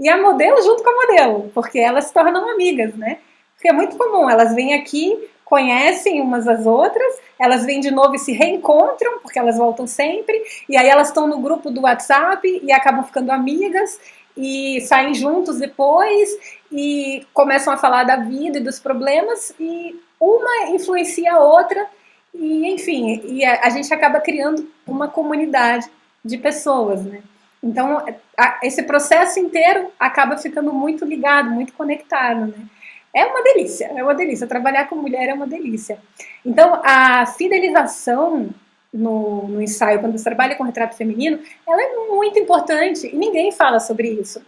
e a modelo junto com a modelo, porque elas se tornam amigas, né? Porque é muito comum, elas vêm aqui, conhecem umas às outras, elas vêm de novo e se reencontram, porque elas voltam sempre, e aí elas estão no grupo do WhatsApp e acabam ficando amigas, e saem juntos depois, e começam a falar da vida e dos problemas, e uma influencia a outra, e enfim, e a gente acaba criando uma comunidade de pessoas, né? Então, esse processo inteiro acaba ficando muito ligado, muito conectado, né? É uma delícia. Trabalhar com mulher é uma delícia. Então, a fidelização no ensaio, quando você trabalha com retrato feminino, ela é muito importante e ninguém fala sobre isso.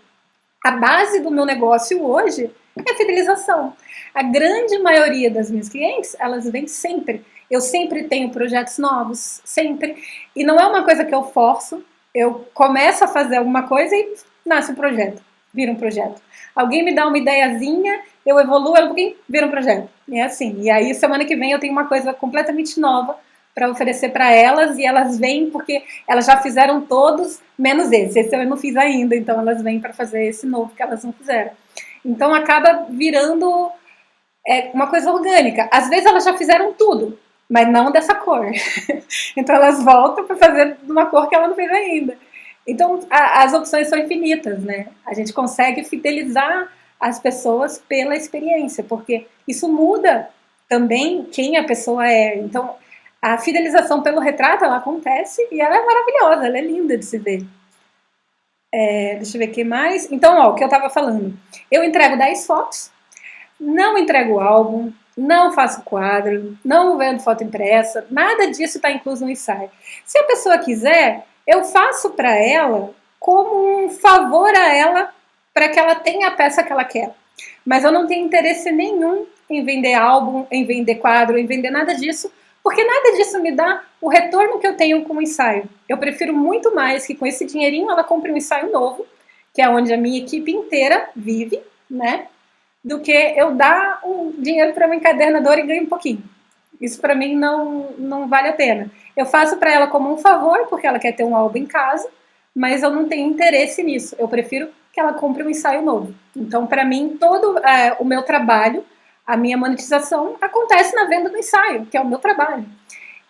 A base do meu negócio hoje é a fidelização. A grande maioria das minhas clientes, elas vêm sempre. Eu sempre tenho projetos novos, sempre. E não é uma coisa que eu forço, Eu começo a fazer alguma coisa e nasce um projeto, vira um projeto. Alguém me dá uma ideiazinha, eu evoluo, alguém vira um projeto. E é assim. E aí, semana que vem, eu tenho uma coisa completamente nova para oferecer para elas, e elas vêm porque elas já fizeram todos, menos esse. Esse eu não fiz ainda, então elas vêm para fazer esse novo que elas não fizeram. Então acaba virando uma coisa orgânica. Às vezes elas já fizeram tudo, mas não dessa cor. Então elas voltam para fazer de uma cor que ela não fez ainda. Então as opções são infinitas, né? A gente consegue fidelizar as pessoas pela experiência, porque isso muda também quem a pessoa é. Então a fidelização pelo retrato, ela acontece e ela é maravilhosa, ela é linda de se ver. Deixa eu ver o que mais. Então, ó, o que eu estava falando. Eu entrego 10 fotos, não entrego álbum, não faço quadro, não vendo foto impressa, nada disso está incluso no ensaio. Se a pessoa quiser, eu faço para ela como um favor a ela, para que ela tenha a peça que ela quer. Mas eu não tenho interesse nenhum em vender álbum, em vender quadro, em vender nada disso, porque nada disso me dá o retorno que eu tenho com o ensaio. Eu prefiro muito mais que com esse dinheirinho ela compre um ensaio novo, que é onde a minha equipe inteira vive, né? Do que eu dar um dinheiro para uma encadernadora e ganhar um pouquinho. Isso para mim não vale a pena. Eu faço para ela como um favor, porque ela quer ter um álbum em casa, mas eu não tenho interesse nisso. Eu prefiro que ela compre um ensaio novo. Então, para mim, todo o meu trabalho, a minha monetização, acontece na venda do ensaio, que é o meu trabalho.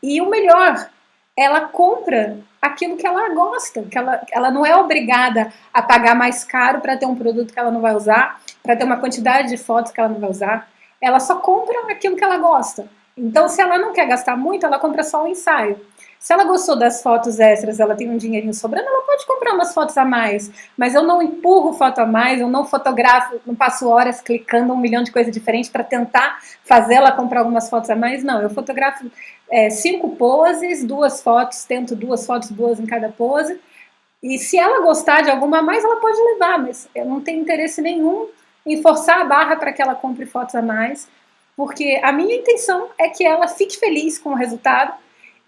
E o melhor, ela compra aquilo que ela gosta, que ela não é obrigada a pagar mais caro para ter um produto que ela não vai usar, para ter uma quantidade de fotos que ela não vai usar. Ela só compra aquilo que ela gosta. Então, se ela não quer gastar muito, ela compra só um ensaio. Se ela gostou das fotos extras, ela tem um dinheirinho sobrando, ela pode comprar umas fotos a mais. Mas eu não empurro foto a mais, eu não fotografo, não passo horas clicando 1 milhão de coisas diferentes para tentar fazer ela comprar algumas fotos a mais. Não, eu fotografo 5 poses, 2 fotos, tento 2 fotos boas em cada pose. E se ela gostar de alguma a mais, ela pode levar, mas eu não tenho interesse nenhum em forçar a barra para que ela compre fotos a mais, porque a minha intenção é que ela fique feliz com o resultado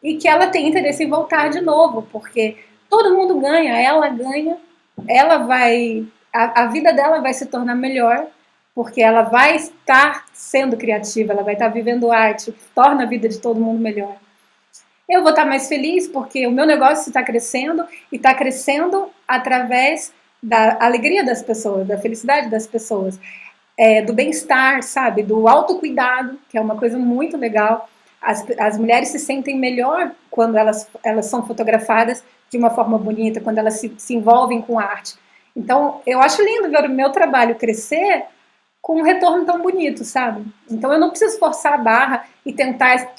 e que ela tenha interesse em voltar de novo, porque todo mundo ganha, ela vai, a vida dela vai se tornar melhor, porque ela vai estar sendo criativa, ela vai estar vivendo arte, o que torna a vida de todo mundo melhor. Eu vou estar mais feliz porque o meu negócio está crescendo e está crescendo através da alegria das pessoas, da felicidade das pessoas, do bem-estar, sabe? Do autocuidado, que é uma coisa muito legal. As mulheres se sentem melhor quando elas são fotografadas de uma forma bonita, quando elas se envolvem com a arte. Então, eu acho lindo ver o meu trabalho crescer com um retorno tão bonito, sabe? Então, eu não preciso forçar a barra e tentar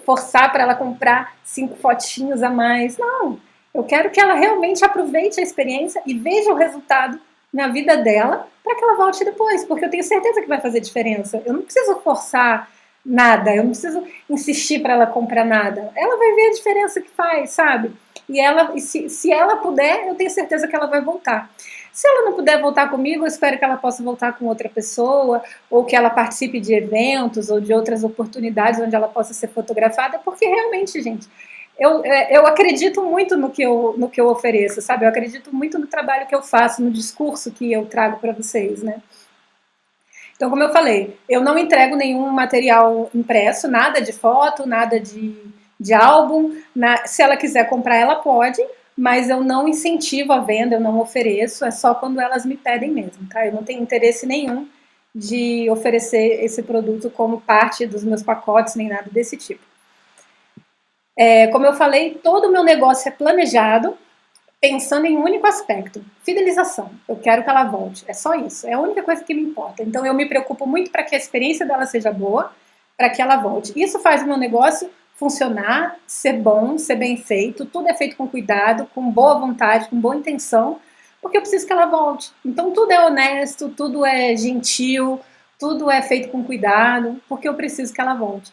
forçar para ela comprar 5 fotinhos a mais. Não, eu quero que ela realmente aproveite a experiência e veja o resultado na vida dela para que ela volte depois, porque eu tenho certeza que vai fazer diferença. Eu não preciso forçar nada, eu não preciso insistir para ela comprar nada. Ela vai ver a diferença que faz, sabe? E se ela puder, eu tenho certeza que ela vai voltar. Se ela não puder voltar comigo, eu espero que ela possa voltar com outra pessoa, ou que ela participe de eventos ou de outras oportunidades onde ela possa ser fotografada, porque realmente, gente, eu acredito muito no que eu ofereço, sabe? Eu acredito muito no trabalho que eu faço, no discurso que eu trago para vocês, né? Então, como eu falei, eu não entrego nenhum material impresso, nada de foto, nada de álbum. Se ela quiser comprar, ela pode, mas eu não incentivo a venda, eu não ofereço, é só quando elas me pedem mesmo, tá? Eu não tenho interesse nenhum de oferecer esse produto como parte dos meus pacotes, nem nada desse tipo. Como eu falei, todo o meu negócio é planejado, pensando em um único aspecto, fidelização. Eu quero que ela volte, é só isso, é a única coisa que me importa. Então eu me preocupo muito para que a experiência dela seja boa, para que ela volte. Isso faz o meu negócio funcionar, ser bom, ser bem feito, tudo é feito com cuidado, com boa vontade, com boa intenção, porque eu preciso que ela volte. Então tudo é honesto, tudo é gentil, tudo é feito com cuidado, porque eu preciso que ela volte.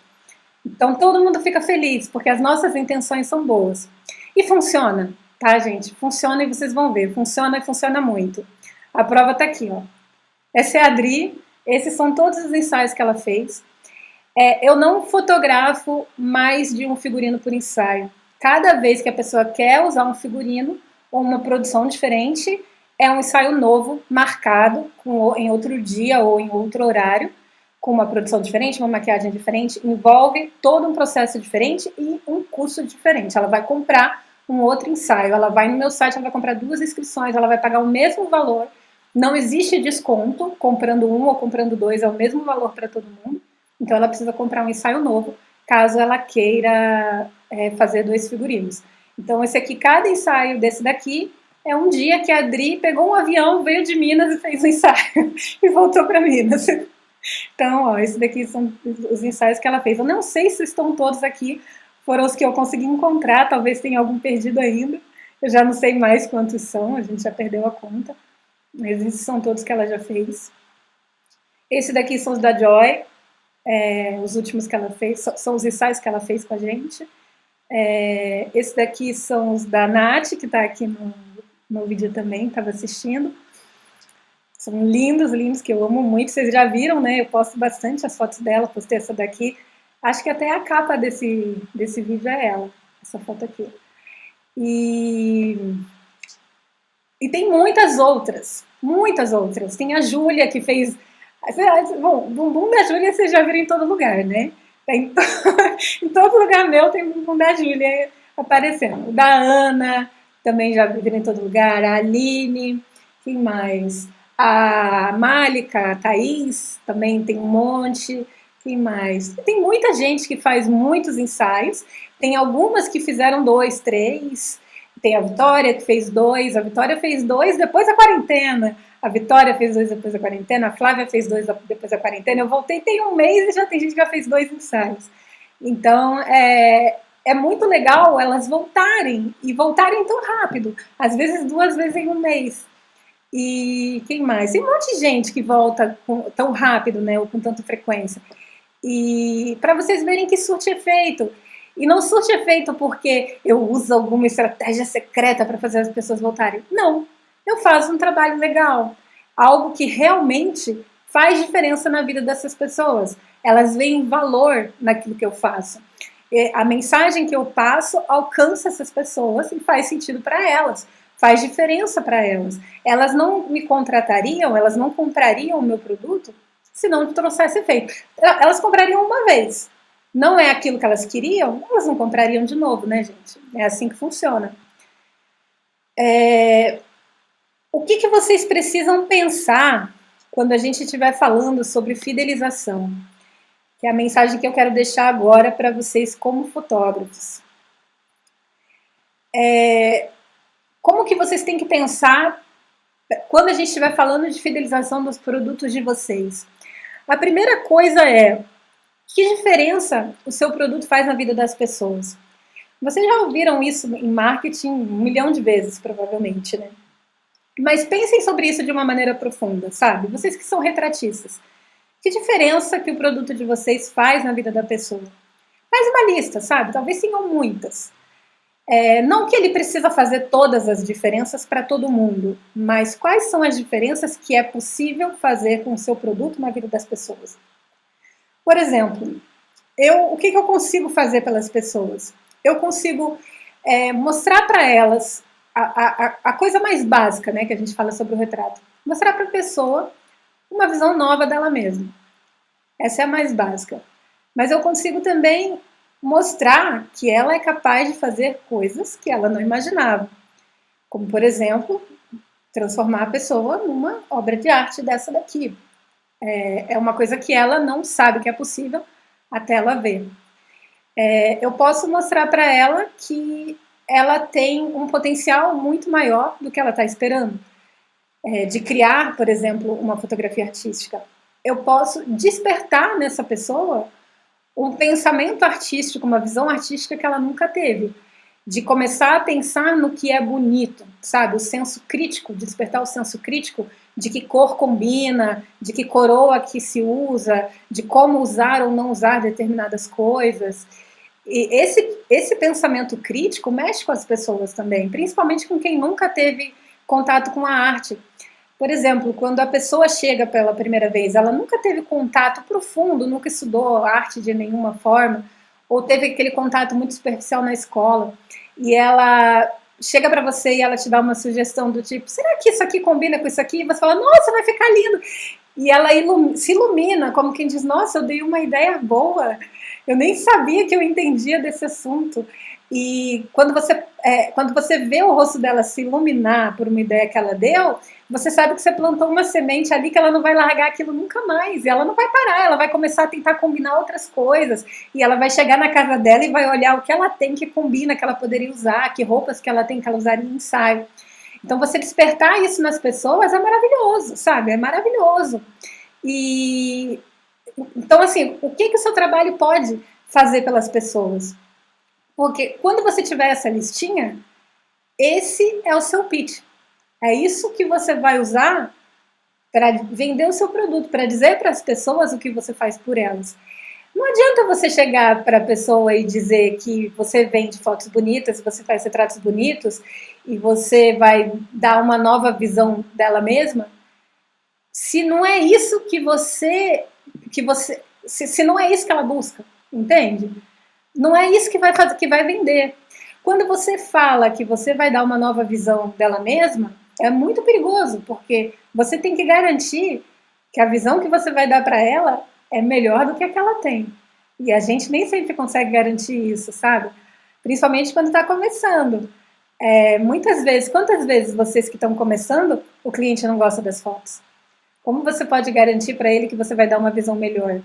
Então todo mundo fica feliz, porque as nossas intenções são boas. E funciona, tá, gente? Funciona e vocês vão ver. Funciona e funciona muito. A prova tá aqui, ó. Essa é a Adri, esses são todos os ensaios que ela fez. Eu não fotografo mais de um figurino por ensaio. Cada vez que a pessoa quer usar um figurino ou uma produção diferente, é um ensaio novo, marcado em outro dia ou em outro horário, com uma produção diferente, uma maquiagem diferente, envolve todo um processo diferente e um custo diferente. Ela vai comprar um outro ensaio, ela vai no meu site, ela vai comprar 2 inscrições, ela vai pagar o mesmo valor, não existe desconto, comprando um ou comprando 2 é o mesmo valor para todo mundo, então ela precisa comprar um ensaio novo, caso ela queira fazer 2 figurinos. Então esse aqui, cada ensaio desse daqui, é um dia que a Adri pegou um avião, veio de Minas e fez um ensaio e voltou para Minas. Então, ó, esse daqui são os ensaios que ela fez. Eu não sei se estão todos aqui, foram os que eu consegui encontrar, talvez tenha algum perdido ainda. Eu já não sei mais quantos são, a gente já perdeu a conta. Mas esses são todos que ela já fez. Esse daqui são os da Joy, os últimos que ela fez, são os ensaios que ela fez com a gente. Esse daqui são os da Nath, que está aqui no vídeo também, estava assistindo. São lindos, lindos, que eu amo muito. Vocês já viram, né? Eu posto bastante as fotos dela, postei essa daqui. Acho que até a capa desse vídeo é ela, essa foto aqui. E tem muitas outras, muitas outras. Tem a Júlia, que fez... Bom, o bumbum da Júlia vocês já viram em todo lugar, né? Em todo lugar meu tem o bumbum da Júlia aparecendo. O da Ana, também já viram em todo lugar. A Aline, quem mais? A Málica, a Thaís, também tem um monte. Quem mais? Tem muita gente que faz muitos ensaios. Tem algumas que fizeram 2, 3. Tem a Vitória, que fez 2. A Vitória fez 2 depois da quarentena. A Vitória fez 2 depois da quarentena. A Flávia fez 2 depois da quarentena. Eu voltei tem um mês e já tem gente que já fez 2 ensaios. Então, é muito legal elas voltarem. E voltarem tão rápido. Às vezes 2 vezes em um mês. E quem mais? Tem um monte de gente que volta tão rápido, né? Ou com tanta frequência. E para vocês verem que surte efeito. E não surte efeito porque eu uso alguma estratégia secreta para fazer as pessoas voltarem. Não. Eu faço um trabalho legal. Algo que realmente faz diferença na vida dessas pessoas. Elas veem valor naquilo que eu faço. A mensagem que eu passo alcança essas pessoas e faz sentido para elas. Faz diferença para elas. Elas não me contratariam, elas não comprariam o meu produto se não trouxesse efeito. Elas comprariam uma vez. Não é aquilo que elas queriam, elas não comprariam de novo, né, gente? É assim que funciona. O que vocês precisam pensar quando a gente estiver falando sobre fidelização? Que é a mensagem que eu quero deixar agora para vocês como fotógrafos. Como que vocês têm que pensar quando a gente estiver falando de fidelização dos produtos de vocês? A primeira coisa é: que diferença o seu produto faz na vida das pessoas? Vocês já ouviram isso em marketing 1 milhão de vezes, provavelmente, né? Mas pensem sobre isso de uma maneira profunda, sabe? Vocês que são retratistas. Que diferença que o produto de vocês faz na vida da pessoa? Faz uma lista, sabe? Talvez tenham muitas. Não que ele precisa fazer todas as diferenças para todo mundo, mas quais são as diferenças que é possível fazer com o seu produto na vida das pessoas? Por exemplo, o que eu consigo fazer pelas pessoas? Eu consigo mostrar para elas a coisa mais básica, né, que a gente fala sobre o retrato. Mostrar para a pessoa uma visão nova dela mesma. Essa é a mais básica. Mas eu consigo também mostrar que ela é capaz de fazer coisas que ela não imaginava. Como, por exemplo, transformar a pessoa numa obra de arte dessa daqui. É uma coisa que ela não sabe que é possível até ela ver. Eu posso mostrar para ela que ela tem um potencial muito maior do que ela está esperando. De criar, por exemplo, uma fotografia artística. Eu posso despertar nessa pessoa um pensamento artístico, uma visão artística que ela nunca teve. De começar a pensar no que é bonito, sabe? O senso crítico, despertar o senso crítico de que cor combina, de que coroa que se usa, de como usar ou não usar determinadas coisas. E esse pensamento crítico mexe com as pessoas também, principalmente com quem nunca teve contato com a arte. Por exemplo, quando a pessoa chega pela primeira vez, ela nunca teve contato profundo, nunca estudou arte de nenhuma forma, ou teve aquele contato muito superficial na escola, e ela chega para você e ela te dá uma sugestão do tipo, será que isso aqui combina com isso aqui? E você fala, nossa, vai ficar lindo. E ela se ilumina, como quem diz, nossa, eu dei uma ideia boa, eu nem sabia que eu entendia desse assunto. E quando você vê o rosto dela se iluminar por uma ideia que ela deu, você sabe que você plantou uma semente ali que ela não vai largar aquilo nunca mais. E ela não vai parar, ela vai começar a tentar combinar outras coisas. E ela vai chegar na casa dela e vai olhar o que ela tem que combina, que ela poderia usar, que roupas que ela tem que ela usaria em ensaio. Então você despertar isso nas pessoas é maravilhoso, sabe? É maravilhoso. E então, assim, o que o seu trabalho pode fazer pelas pessoas? Porque quando você tiver essa listinha, esse é o seu pitch. É isso que você vai usar para vender o seu produto, para dizer para as pessoas o que você faz por elas. Não adianta você chegar para a pessoa e dizer que você vende fotos bonitas, você faz retratos bonitos e você vai dar uma nova visão dela mesma, se não é isso se não é isso que ela busca, entende? Não é isso que vai fazer, que vai vender. Quando você fala que você vai dar uma nova visão dela mesma, é muito perigoso, porque você tem que garantir que a visão que você vai dar para ela é melhor do que a que ela tem. E a gente nem sempre consegue garantir isso, sabe? Principalmente quando está começando. Muitas vezes, quantas vezes vocês que estão começando, o cliente não gosta das fotos? Como você pode garantir para ele que você vai dar uma visão melhor?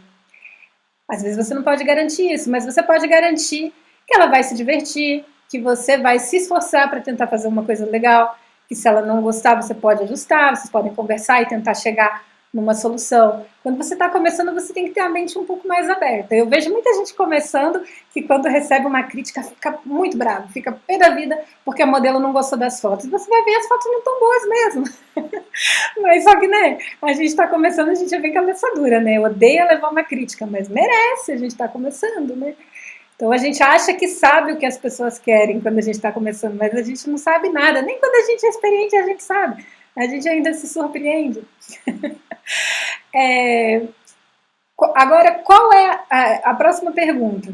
Às vezes você não pode garantir isso, mas você pode garantir que ela vai se divertir, que você vai se esforçar para tentar fazer uma coisa legal, que se ela não gostar, você pode ajustar, vocês podem conversar e tentar chegar numa solução. Quando você está começando, você tem que ter a mente um pouco mais aberta. Eu vejo muita gente começando que quando recebe uma crítica fica muito bravo, fica pé da vida porque a modelo não gostou das fotos. Você vai ver, as fotos não estão boas mesmo. Mas só que, né, a gente está começando, a gente é bem cabeça dura, né? Odeia levar uma crítica, mas merece, a gente está começando, né? Então a gente acha que sabe o que as pessoas querem quando a gente está começando, mas a gente não sabe nada. Nem quando a gente é experiente a gente sabe. A gente ainda se surpreende. Agora, qual é a próxima pergunta?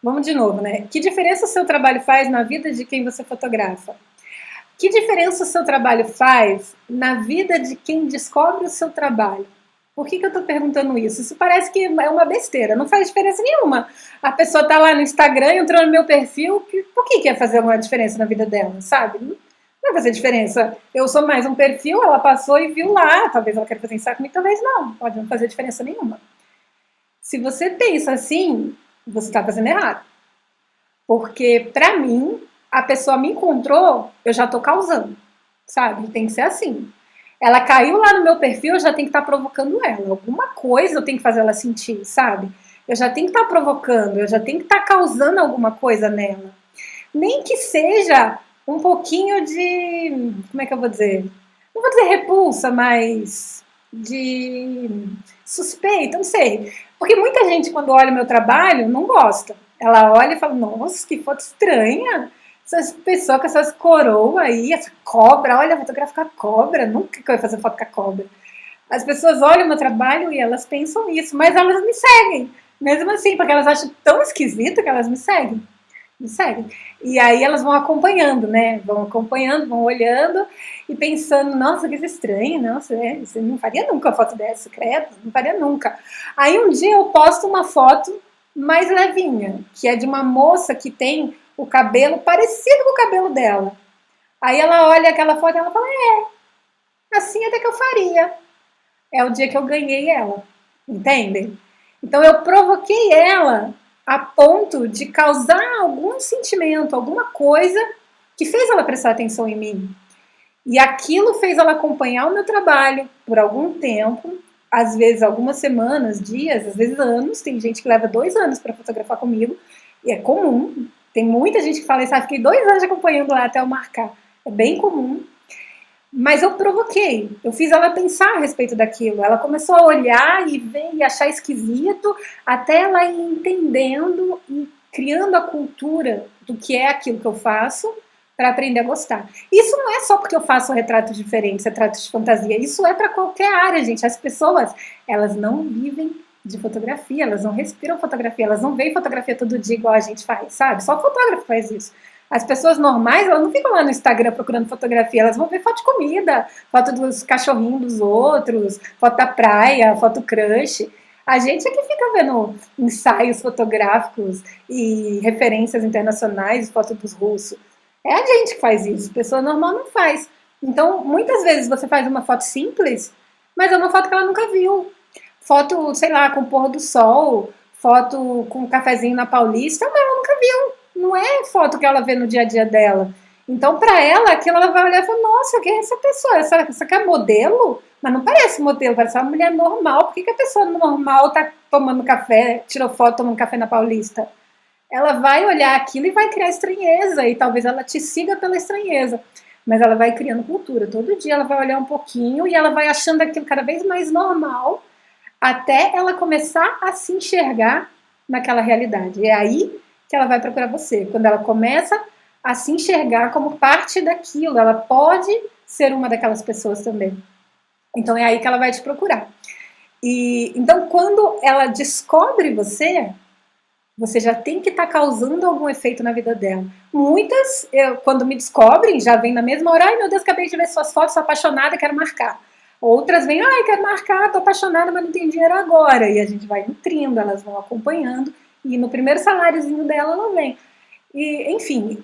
Vamos de novo, né? Que diferença o seu trabalho faz na vida de quem você fotografa? Que diferença o seu trabalho faz na vida de quem descobre o seu trabalho? Por que eu estou perguntando isso? Isso parece que é uma besteira, não faz diferença nenhuma. A pessoa está lá no Instagram, entrou no meu perfil, por que ia fazer alguma diferença na vida dela, sabe? Não vai fazer diferença. Eu sou mais um perfil, ela passou e viu lá, talvez ela queira fazer ensaio comigo, talvez não, pode não fazer diferença nenhuma. Se você pensa assim, você está fazendo errado. Porque, para mim, a pessoa me encontrou, eu já estou causando, sabe? Tem que ser assim. Ela caiu lá no meu perfil, eu já tenho que estar provocando ela. Alguma coisa eu tenho que fazer ela sentir, sabe? Eu já tenho que estar provocando, eu já tenho que estar causando alguma coisa nela. Nem que seja um pouquinho de... Como é que eu vou dizer? Não vou dizer repulsa, mas de suspeita, não sei. Porque muita gente, quando olha o meu trabalho, não gosta. Ela olha e fala, nossa, que foto estranha. Essas pessoas com essas coroas aí, essa cobra, olha, fotografar cobra, nunca que eu ia fazer foto com a cobra. As pessoas olham o meu trabalho e elas pensam isso, mas elas me seguem, mesmo assim, porque elas acham tão esquisito que elas me seguem. Me seguem. E aí elas vão acompanhando, né? Vão acompanhando, vão olhando e pensando, nossa, que estranho, nossa, você não faria nunca uma foto dessa, credo, não faria nunca. Aí um dia eu posto uma foto mais levinha, que é de uma moça que tem o cabelo parecido com o cabelo dela. Aí ela olha aquela foto e ela fala, assim até que eu faria. É o dia que eu ganhei ela, entendem? Então eu provoquei ela a ponto de causar algum sentimento, alguma coisa que fez ela prestar atenção em mim. E aquilo fez ela acompanhar o meu trabalho por algum tempo, às vezes algumas semanas, dias, às vezes anos. Tem gente que leva 2 anos para fotografar comigo, e é comum. Tem muita gente que fala isso, fiquei 2 anos acompanhando lá até eu marcar. É bem comum. Mas eu provoquei, eu fiz ela pensar a respeito daquilo. Ela começou a olhar e ver e achar esquisito, até ela ir entendendo e criando a cultura do que é aquilo que eu faço para aprender a gostar. Isso não é só porque eu faço retratos diferentes, retratos de fantasia. Isso é para qualquer área, gente. As pessoas, elas não vivem de fotografia, elas não respiram fotografia, elas não veem fotografia todo dia igual a gente faz, sabe? Só o fotógrafo faz isso. As pessoas normais, elas não ficam lá no Instagram procurando fotografia, elas vão ver foto de comida, foto dos cachorrinhos dos outros, foto da praia, foto crush. A gente é que fica vendo ensaios fotográficos e referências internacionais, foto dos russos. É a gente que faz isso, pessoa normal não faz. Então, muitas vezes você faz uma foto simples, mas é uma foto que ela nunca viu. Foto, sei lá, com o pôr do sol, foto com um cafezinho na Paulista, mas ela nunca viu. Não é foto que ela vê no dia a dia dela. Então, para ela, aquilo ela vai olhar e falar, nossa, quem é essa pessoa? Essa aqui é modelo? Mas não parece modelo, parece uma mulher normal. Por que a pessoa normal tá tomando café, tirou foto tomando café na Paulista? Ela vai olhar aquilo e vai criar estranheza, e talvez ela te siga pela estranheza. Mas ela vai criando cultura. Todo dia ela vai olhar um pouquinho e ela vai achando aquilo cada vez mais normal, até ela começar a se enxergar naquela realidade. É aí que ela vai procurar você. Quando ela começa a se enxergar como parte daquilo, ela pode ser uma daquelas pessoas também. Então é aí que ela vai te procurar. E então quando ela descobre você, você já tem que estar causando algum efeito na vida dela. Muitas, quando me descobrem, já vem na mesma hora, ai meu Deus, acabei de ver suas fotos, sou apaixonada, quero marcar. Outras vêm, ai, quero marcar, tô apaixonada, mas não tenho dinheiro agora. E a gente vai nutrindo, elas vão acompanhando, e no primeiro saláriozinho dela, ela vem. E, enfim,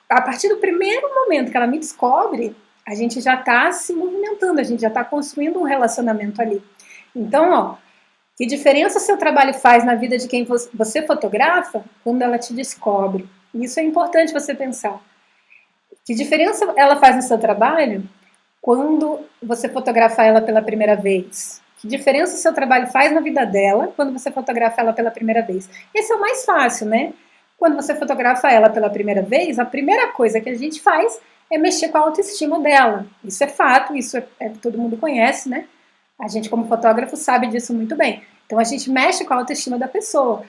a partir do primeiro momento que ela me descobre, a gente já está se movimentando, a gente já está construindo um relacionamento ali. Então, ó, que diferença seu trabalho faz na vida de quem você fotografa quando ela te descobre? Isso é importante você pensar. Que diferença ela faz no seu trabalho quando você fotografa ela pela primeira vez? Que diferença o seu trabalho faz na vida dela quando você fotografa ela pela primeira vez? Esse é o mais fácil, né? Quando você fotografa ela pela primeira vez, a primeira coisa que a gente faz é mexer com a autoestima dela. Isso é fato, isso todo mundo conhece, né? A gente, como fotógrafo, sabe disso muito bem. Então, a gente mexe com a autoestima da pessoa.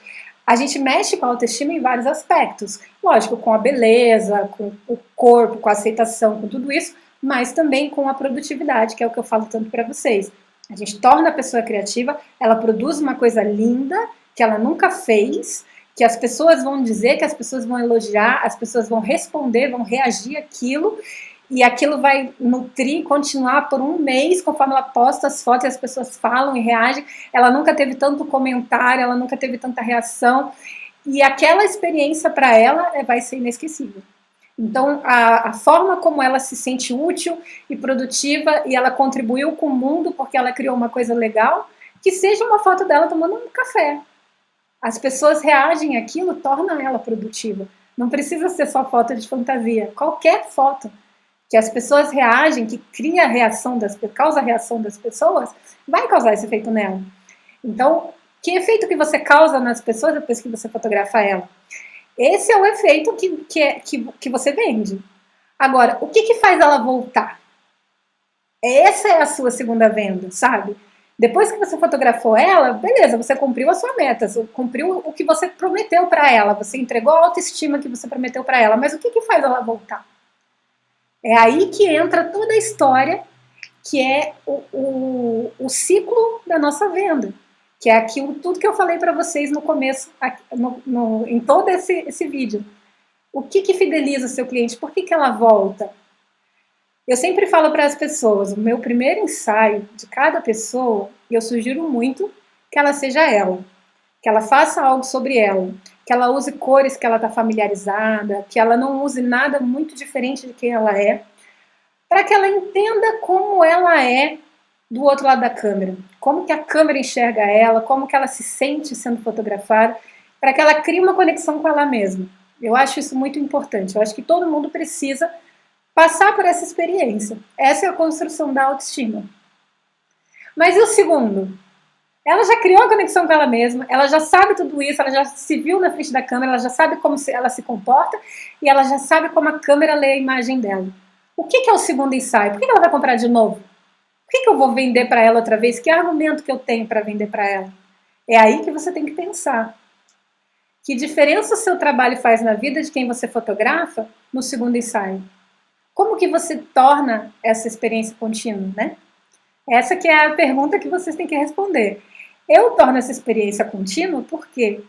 A gente mexe com a autoestima em vários aspectos. Lógico, com a beleza, com o corpo, com a aceitação, com tudo isso, mas também com a produtividade, que é o que eu falo tanto para vocês. A gente torna a pessoa criativa, ela produz uma coisa linda, que ela nunca fez, que as pessoas vão dizer, que as pessoas vão elogiar, as pessoas vão responder, vão reagir àquilo, e aquilo vai nutrir, continuar por um mês, conforme ela posta as fotos e as pessoas falam e reagem. Ela nunca teve tanto comentário, ela nunca teve tanta reação, e aquela experiência para ela vai ser inesquecível. Então, a forma como ela se sente útil e produtiva, e ela contribuiu com o mundo porque ela criou uma coisa legal, que seja uma foto dela tomando um café. As pessoas reagem àquilo, torna ela produtiva. Não precisa ser só foto de fantasia. Qualquer foto que as pessoas reagem, que cria a reação causa a reação das pessoas, vai causar esse efeito nela. Então, que efeito que você causa nas pessoas depois que você fotografa ela? Esse é o efeito que você vende. Agora, o que faz ela voltar? Essa é a sua segunda venda, sabe? Depois que você fotografou ela, beleza, você cumpriu a sua meta, você cumpriu o que você prometeu para ela, você entregou a autoestima que você prometeu para ela, mas o que faz ela voltar? É aí que entra toda a história, que é o ciclo da nossa venda, que é aquilo tudo que eu falei para vocês no começo, em todo esse vídeo. O que fideliza o seu cliente? Por que ela volta? Eu sempre falo para as pessoas, o meu primeiro ensaio de cada pessoa, e eu sugiro muito que ela seja ela, que ela faça algo sobre ela, que ela use cores que ela está familiarizada, que ela não use nada muito diferente de quem ela é, para que ela entenda como ela é do outro lado da câmera, como que a câmera enxerga ela, como que ela se sente sendo fotografada, para que ela crie uma conexão com ela mesma. Eu acho isso muito importante, eu acho que todo mundo precisa passar por essa experiência. Essa é a construção da autoestima. Mas e o segundo? Ela já criou a conexão com ela mesma, ela já sabe tudo isso, ela já se viu na frente da câmera, ela já sabe como ela se comporta e ela já sabe como a câmera lê a imagem dela. O que é o segundo ensaio? Por que ela vai comprar de novo? Por que eu vou vender para ela outra vez? Que argumento que eu tenho para vender para ela? É aí que você tem que pensar. Que diferença o seu trabalho faz na vida de quem você fotografa no segundo ensaio? Como que você torna essa experiência contínua, né? Essa que é a pergunta que vocês têm que responder. Eu torno essa experiência contínua, por quê?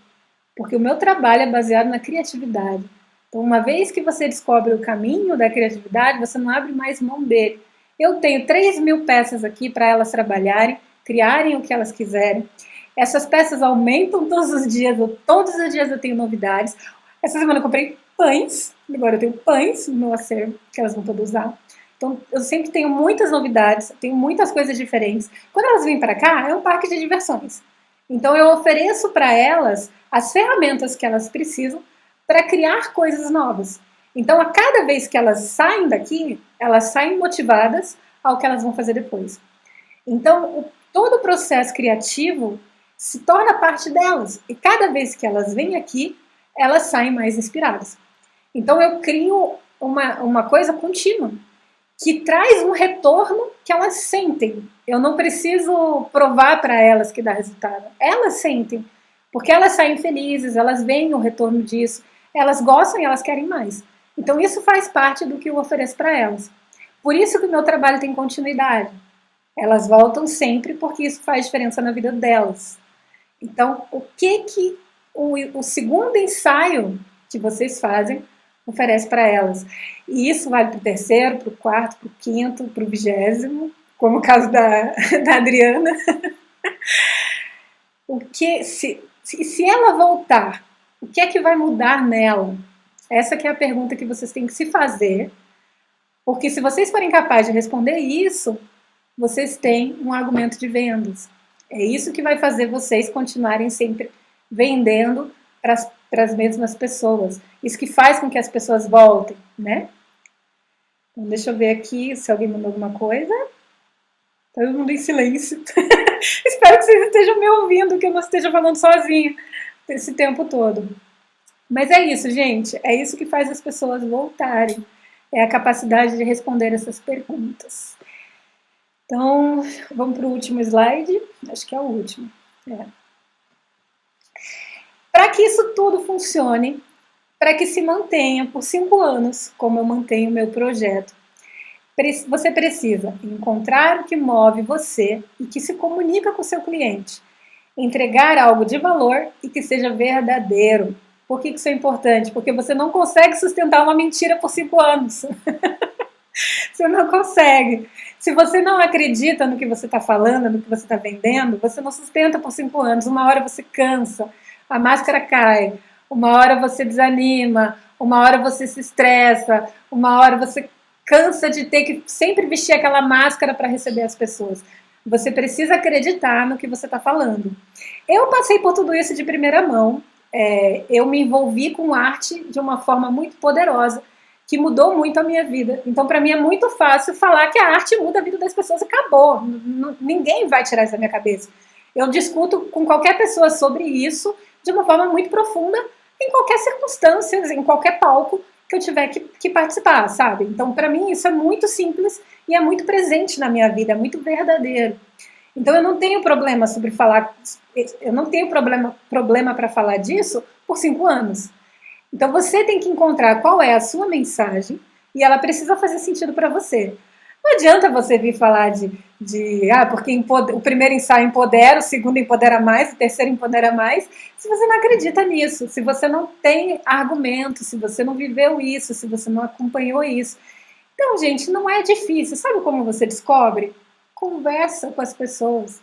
Porque o meu trabalho é baseado na criatividade. Então, uma vez que você descobre o caminho da criatividade, você não abre mais mão dele. Eu tenho 3.000 peças aqui para elas trabalharem, criarem o que elas quiserem. Essas peças aumentam todos os dias eu tenho novidades. Essa semana eu comprei pães, agora eu tenho pães no meu acervo, que elas vão poder usar. Então, eu sempre tenho muitas novidades, tenho muitas coisas diferentes. Quando elas vêm para cá, é um parque de diversões. Então, eu ofereço para elas as ferramentas que elas precisam para criar coisas novas. Então, a cada vez que elas saem daqui, elas saem motivadas ao que elas vão fazer depois. Então, todo o processo criativo se torna parte delas. E cada vez que elas vêm aqui, elas saem mais inspiradas. Então, eu crio uma coisa contínua, que traz um retorno que elas sentem. Eu não preciso provar para elas que dá resultado. Elas sentem, porque elas saem felizes, elas veem o retorno disso, elas gostam e elas querem mais. Então isso faz parte do que eu ofereço para elas. Por isso que o meu trabalho tem continuidade. Elas voltam sempre porque isso faz diferença na vida delas. Então, o que o segundo ensaio que vocês fazem oferece para elas? E isso vale para o terceiro, para o quarto, para o quinto, para o 20º, como o caso da Adriana. Se ela voltar, o que é que vai mudar nela? Essa que é a pergunta que vocês têm que se fazer, porque se vocês forem capazes de responder isso, vocês têm um argumento de vendas. É isso que vai fazer vocês continuarem sempre vendendo para as mesmas pessoas. Isso que faz com que as pessoas voltem, né? Então, deixa eu ver aqui se alguém mandou alguma coisa. Todo mundo em silêncio. Espero que vocês estejam me ouvindo, que eu não esteja falando sozinha esse tempo todo. Mas é isso, gente. É isso que faz as pessoas voltarem. É a capacidade de responder essas perguntas. Então, vamos para o último slide. Acho que é o último. Para que isso tudo funcione, para que se mantenha por 5 anos, como eu mantenho o meu projeto, você precisa encontrar o que move você e que se comunica com o seu cliente. Entregar algo de valor e que seja verdadeiro. Por que isso é importante? Porque você não consegue sustentar uma mentira por 5 anos. Você não consegue. Se você não acredita no que você está falando, no que você está vendendo, você não sustenta por 5 anos. Uma hora você cansa, a máscara cai, uma hora você desanima, uma hora você se estressa, uma hora você cansa de ter que sempre vestir aquela máscara para receber as pessoas. Você precisa acreditar no que você está falando. Eu passei por tudo isso de primeira mão. Eu me envolvi com arte de uma forma muito poderosa, que mudou muito a minha vida. Então, para mim, é muito fácil falar que a arte muda a vida das pessoas e acabou. Ninguém vai tirar isso da minha cabeça. Eu discuto com qualquer pessoa sobre isso de uma forma muito profunda, em qualquer circunstância, em qualquer palco que eu tiver que participar, sabe? Então, para mim, isso é muito simples e é muito presente na minha vida, é muito verdadeiro. Então, eu não tenho problema sobre falar, eu não tenho problema para falar disso por 5 anos. Então, você tem que encontrar qual é a sua mensagem e ela precisa fazer sentido para você. Não adianta você vir falar porque o primeiro ensaio empodera, o segundo empodera mais, o terceiro empodera mais, se você não acredita nisso, se você não tem argumento, se você não viveu isso, se você não acompanhou isso. Então, gente, não é difícil. Sabe como você descobre? Conversa com as pessoas.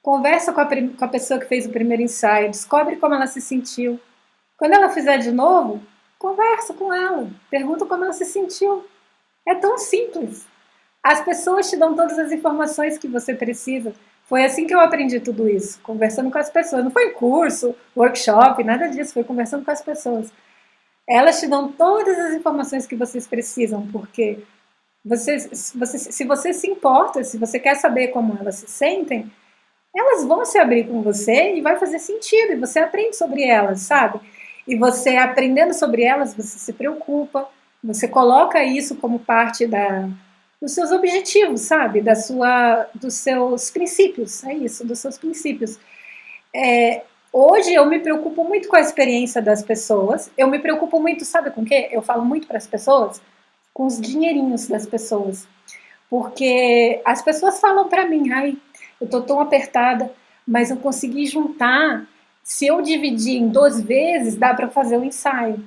Conversa com a pessoa que fez o primeiro ensaio, descobre como ela se sentiu. Quando ela fizer de novo, conversa com ela, pergunta como ela se sentiu. É tão simples. As pessoas te dão todas as informações que você precisa. Foi assim que eu aprendi tudo isso, conversando com as pessoas. Não foi curso, workshop, nada disso, foi conversando com as pessoas. Elas te dão todas as informações que vocês precisam, porque se você se importa, se você quer saber como elas se sentem, elas vão se abrir com você e vai fazer sentido, e você aprende sobre elas, sabe? E você aprendendo sobre elas, você se preocupa, você coloca isso como parte dos seus objetivos, sabe? Dos seus princípios, é isso, dos seus princípios. Hoje eu me preocupo muito com a experiência das pessoas, eu me preocupo muito, sabe com o quê? Eu falo muito para as pessoas, com os dinheirinhos das pessoas. Porque as pessoas falam para mim, ai, eu tô tão apertada, mas eu consegui juntar. Se eu dividir em 2 vezes, dá para fazer um ensaio.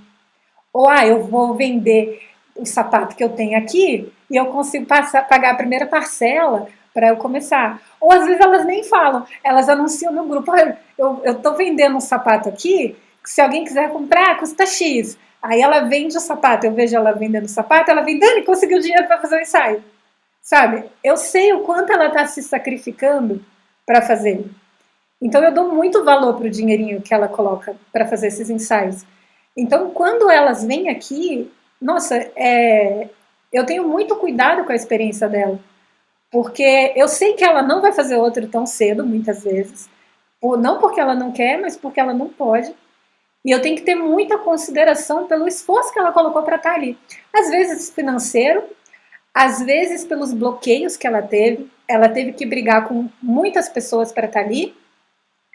Ou, eu vou vender o sapato que eu tenho aqui e eu consigo pagar a primeira parcela para eu começar. Ou às vezes elas nem falam, elas anunciam no grupo, eu estou vendendo um sapato aqui, que se alguém quiser comprar, custa X. Aí ela vende o sapato, eu vejo ela vendendo o sapato, ela vem, Dani, conseguiu dinheiro para fazer o ensaio. Sabe? Eu sei o quanto ela está se sacrificando para fazer. Então eu dou muito valor para o dinheirinho que ela coloca para fazer esses ensaios. Então quando elas vêm aqui, nossa, eu tenho muito cuidado com a experiência dela, porque eu sei que ela não vai fazer outro tão cedo, muitas vezes, ou não porque ela não quer, mas porque ela não pode. E eu tenho que ter muita consideração pelo esforço que ela colocou para estar ali. Às vezes financeiro, às vezes pelos bloqueios que ela teve que brigar com muitas pessoas para estar ali,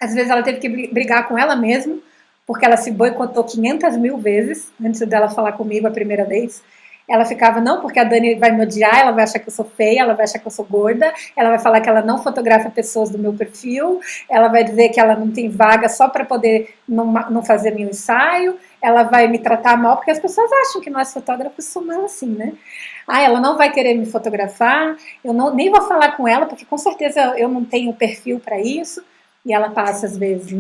às vezes ela teve que brigar com ela mesma, porque ela se boicotou 500 mil vezes antes dela falar comigo a primeira vez. Ela ficava, não, porque a Dani vai me odiar, ela vai achar que eu sou feia, ela vai achar que eu sou gorda, ela vai falar que ela não fotografa pessoas do meu perfil, ela vai dizer que ela não tem vaga só para poder não fazer meu ensaio, ela vai me tratar mal, porque as pessoas acham que nós fotógrafos somos assim, né? Ela não vai querer me fotografar, eu nem vou falar com ela, porque com certeza eu não tenho perfil para isso. E ela passa, às vezes,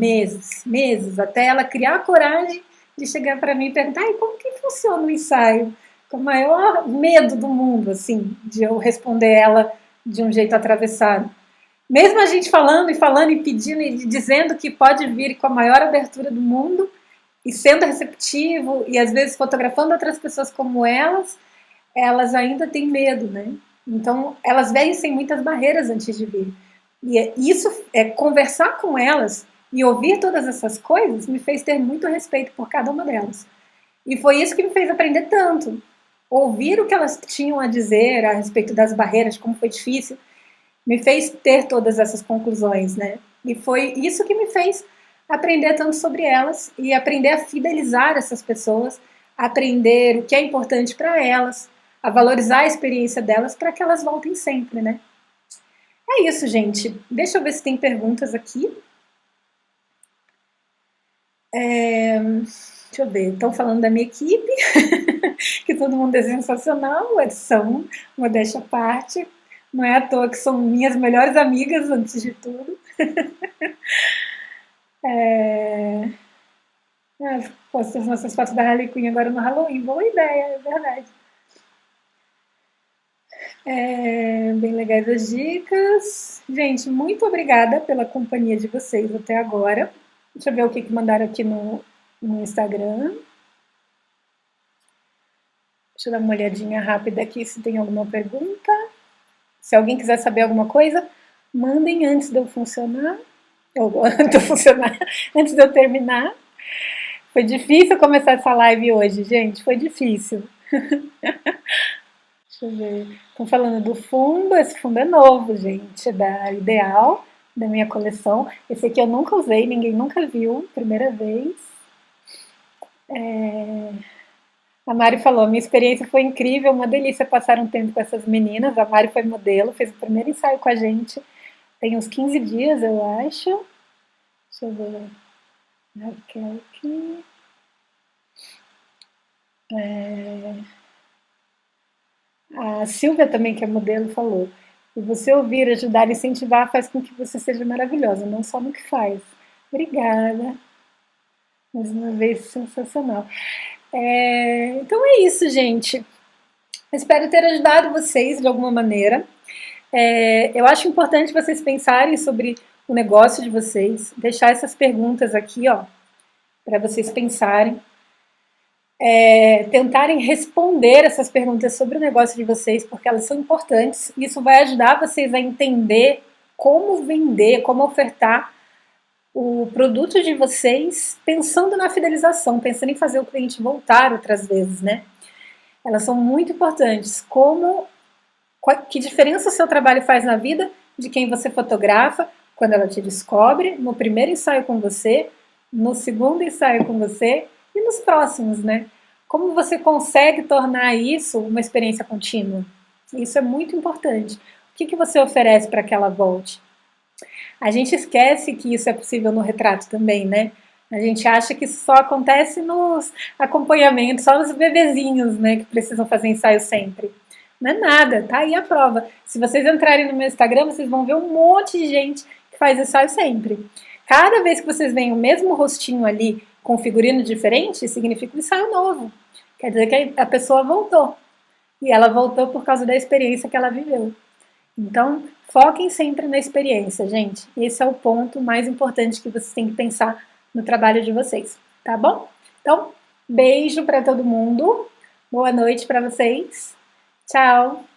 meses, até ela criar a coragem de chegar para mim e perguntar, como que funciona o ensaio? Com o maior medo do mundo, assim, de eu responder ela de um jeito atravessado. Mesmo a gente falando e pedindo e dizendo que pode vir com a maior abertura do mundo e sendo receptivo e às vezes fotografando outras pessoas como elas ainda têm medo, né? Então, elas vencem muitas barreiras antes de vir. E isso, conversar com elas e ouvir todas essas coisas me fez ter muito respeito por cada uma delas. E foi isso que me fez aprender tanto. Ouvir o que elas tinham a dizer a respeito das barreiras, de como foi difícil, me fez ter todas essas conclusões, né? E foi isso que me fez aprender tanto sobre elas e aprender a fidelizar essas pessoas, aprender o que é importante para elas, a valorizar a experiência delas para que elas voltem sempre, né? É isso, gente. Deixa eu ver se tem perguntas aqui. Deixa eu ver. Estão falando da minha equipe, que todo mundo é sensacional. São, modéstia à parte. Não é à toa que são minhas melhores amigas, antes de tudo. Posso as nossas fotos da Harley Quinn agora no Halloween. Boa ideia, é verdade. Bem legais as dicas. Gente, muito obrigada pela companhia de vocês até agora. Deixa eu ver o que mandaram aqui no Instagram. Deixa eu dar uma olhadinha rápida aqui se tem alguma pergunta. Se alguém quiser saber alguma coisa, mandem antes de eu funcionar. Antes de eu terminar. Foi difícil começar essa live hoje, gente. Foi difícil. Deixa eu ver. Estão falando do fundo. Esse fundo é novo, gente. É da Ideal, da minha coleção. Esse aqui eu nunca usei, ninguém nunca viu. Primeira vez. A Mari falou, minha experiência foi incrível, uma delícia passar um tempo com essas meninas. A Mari foi modelo, fez o primeiro ensaio com a gente. Tem uns 15 dias, eu acho. Deixa eu ver. Raquel aqui. A Silvia também, que é modelo, falou. E você ouvir, ajudar e incentivar faz com que você seja maravilhosa, não só no que faz. Obrigada. Mais uma vez, sensacional. Então é isso, gente. Espero ter ajudado vocês de alguma maneira. Eu acho importante vocês pensarem sobre o negócio de vocês, deixar essas perguntas aqui, ó, para vocês pensarem. Tentarem responder essas perguntas sobre o negócio de vocês, porque elas são importantes. Isso vai ajudar vocês a entender como vender, como ofertar o produto de vocês, pensando na fidelização, pensando em fazer o cliente voltar outras vezes, né? Elas são muito importantes. Que diferença o seu trabalho faz na vida de quem você fotografa, quando ela te descobre, no primeiro ensaio com você, no segundo ensaio com você, e nos próximos, né? Como você consegue tornar isso uma experiência contínua? Isso é muito importante. O que você oferece para que ela volte? A gente esquece que isso é possível no retrato também, né? A gente acha que isso só acontece nos acompanhamentos, só nos bebezinhos, né, que precisam fazer ensaio sempre. Não é nada, tá aí a prova. Se vocês entrarem no meu Instagram, vocês vão ver um monte de gente que faz ensaio sempre. Cada vez que vocês veem o mesmo rostinho ali com figurino diferente, significa um ensaio novo. Quer dizer que a pessoa voltou. E ela voltou por causa da experiência que ela viveu. Então, foquem sempre na experiência, gente. Esse é o ponto mais importante que vocês têm que pensar no trabalho de vocês, tá bom? Então, beijo para todo mundo. Boa noite para vocês. Tchau.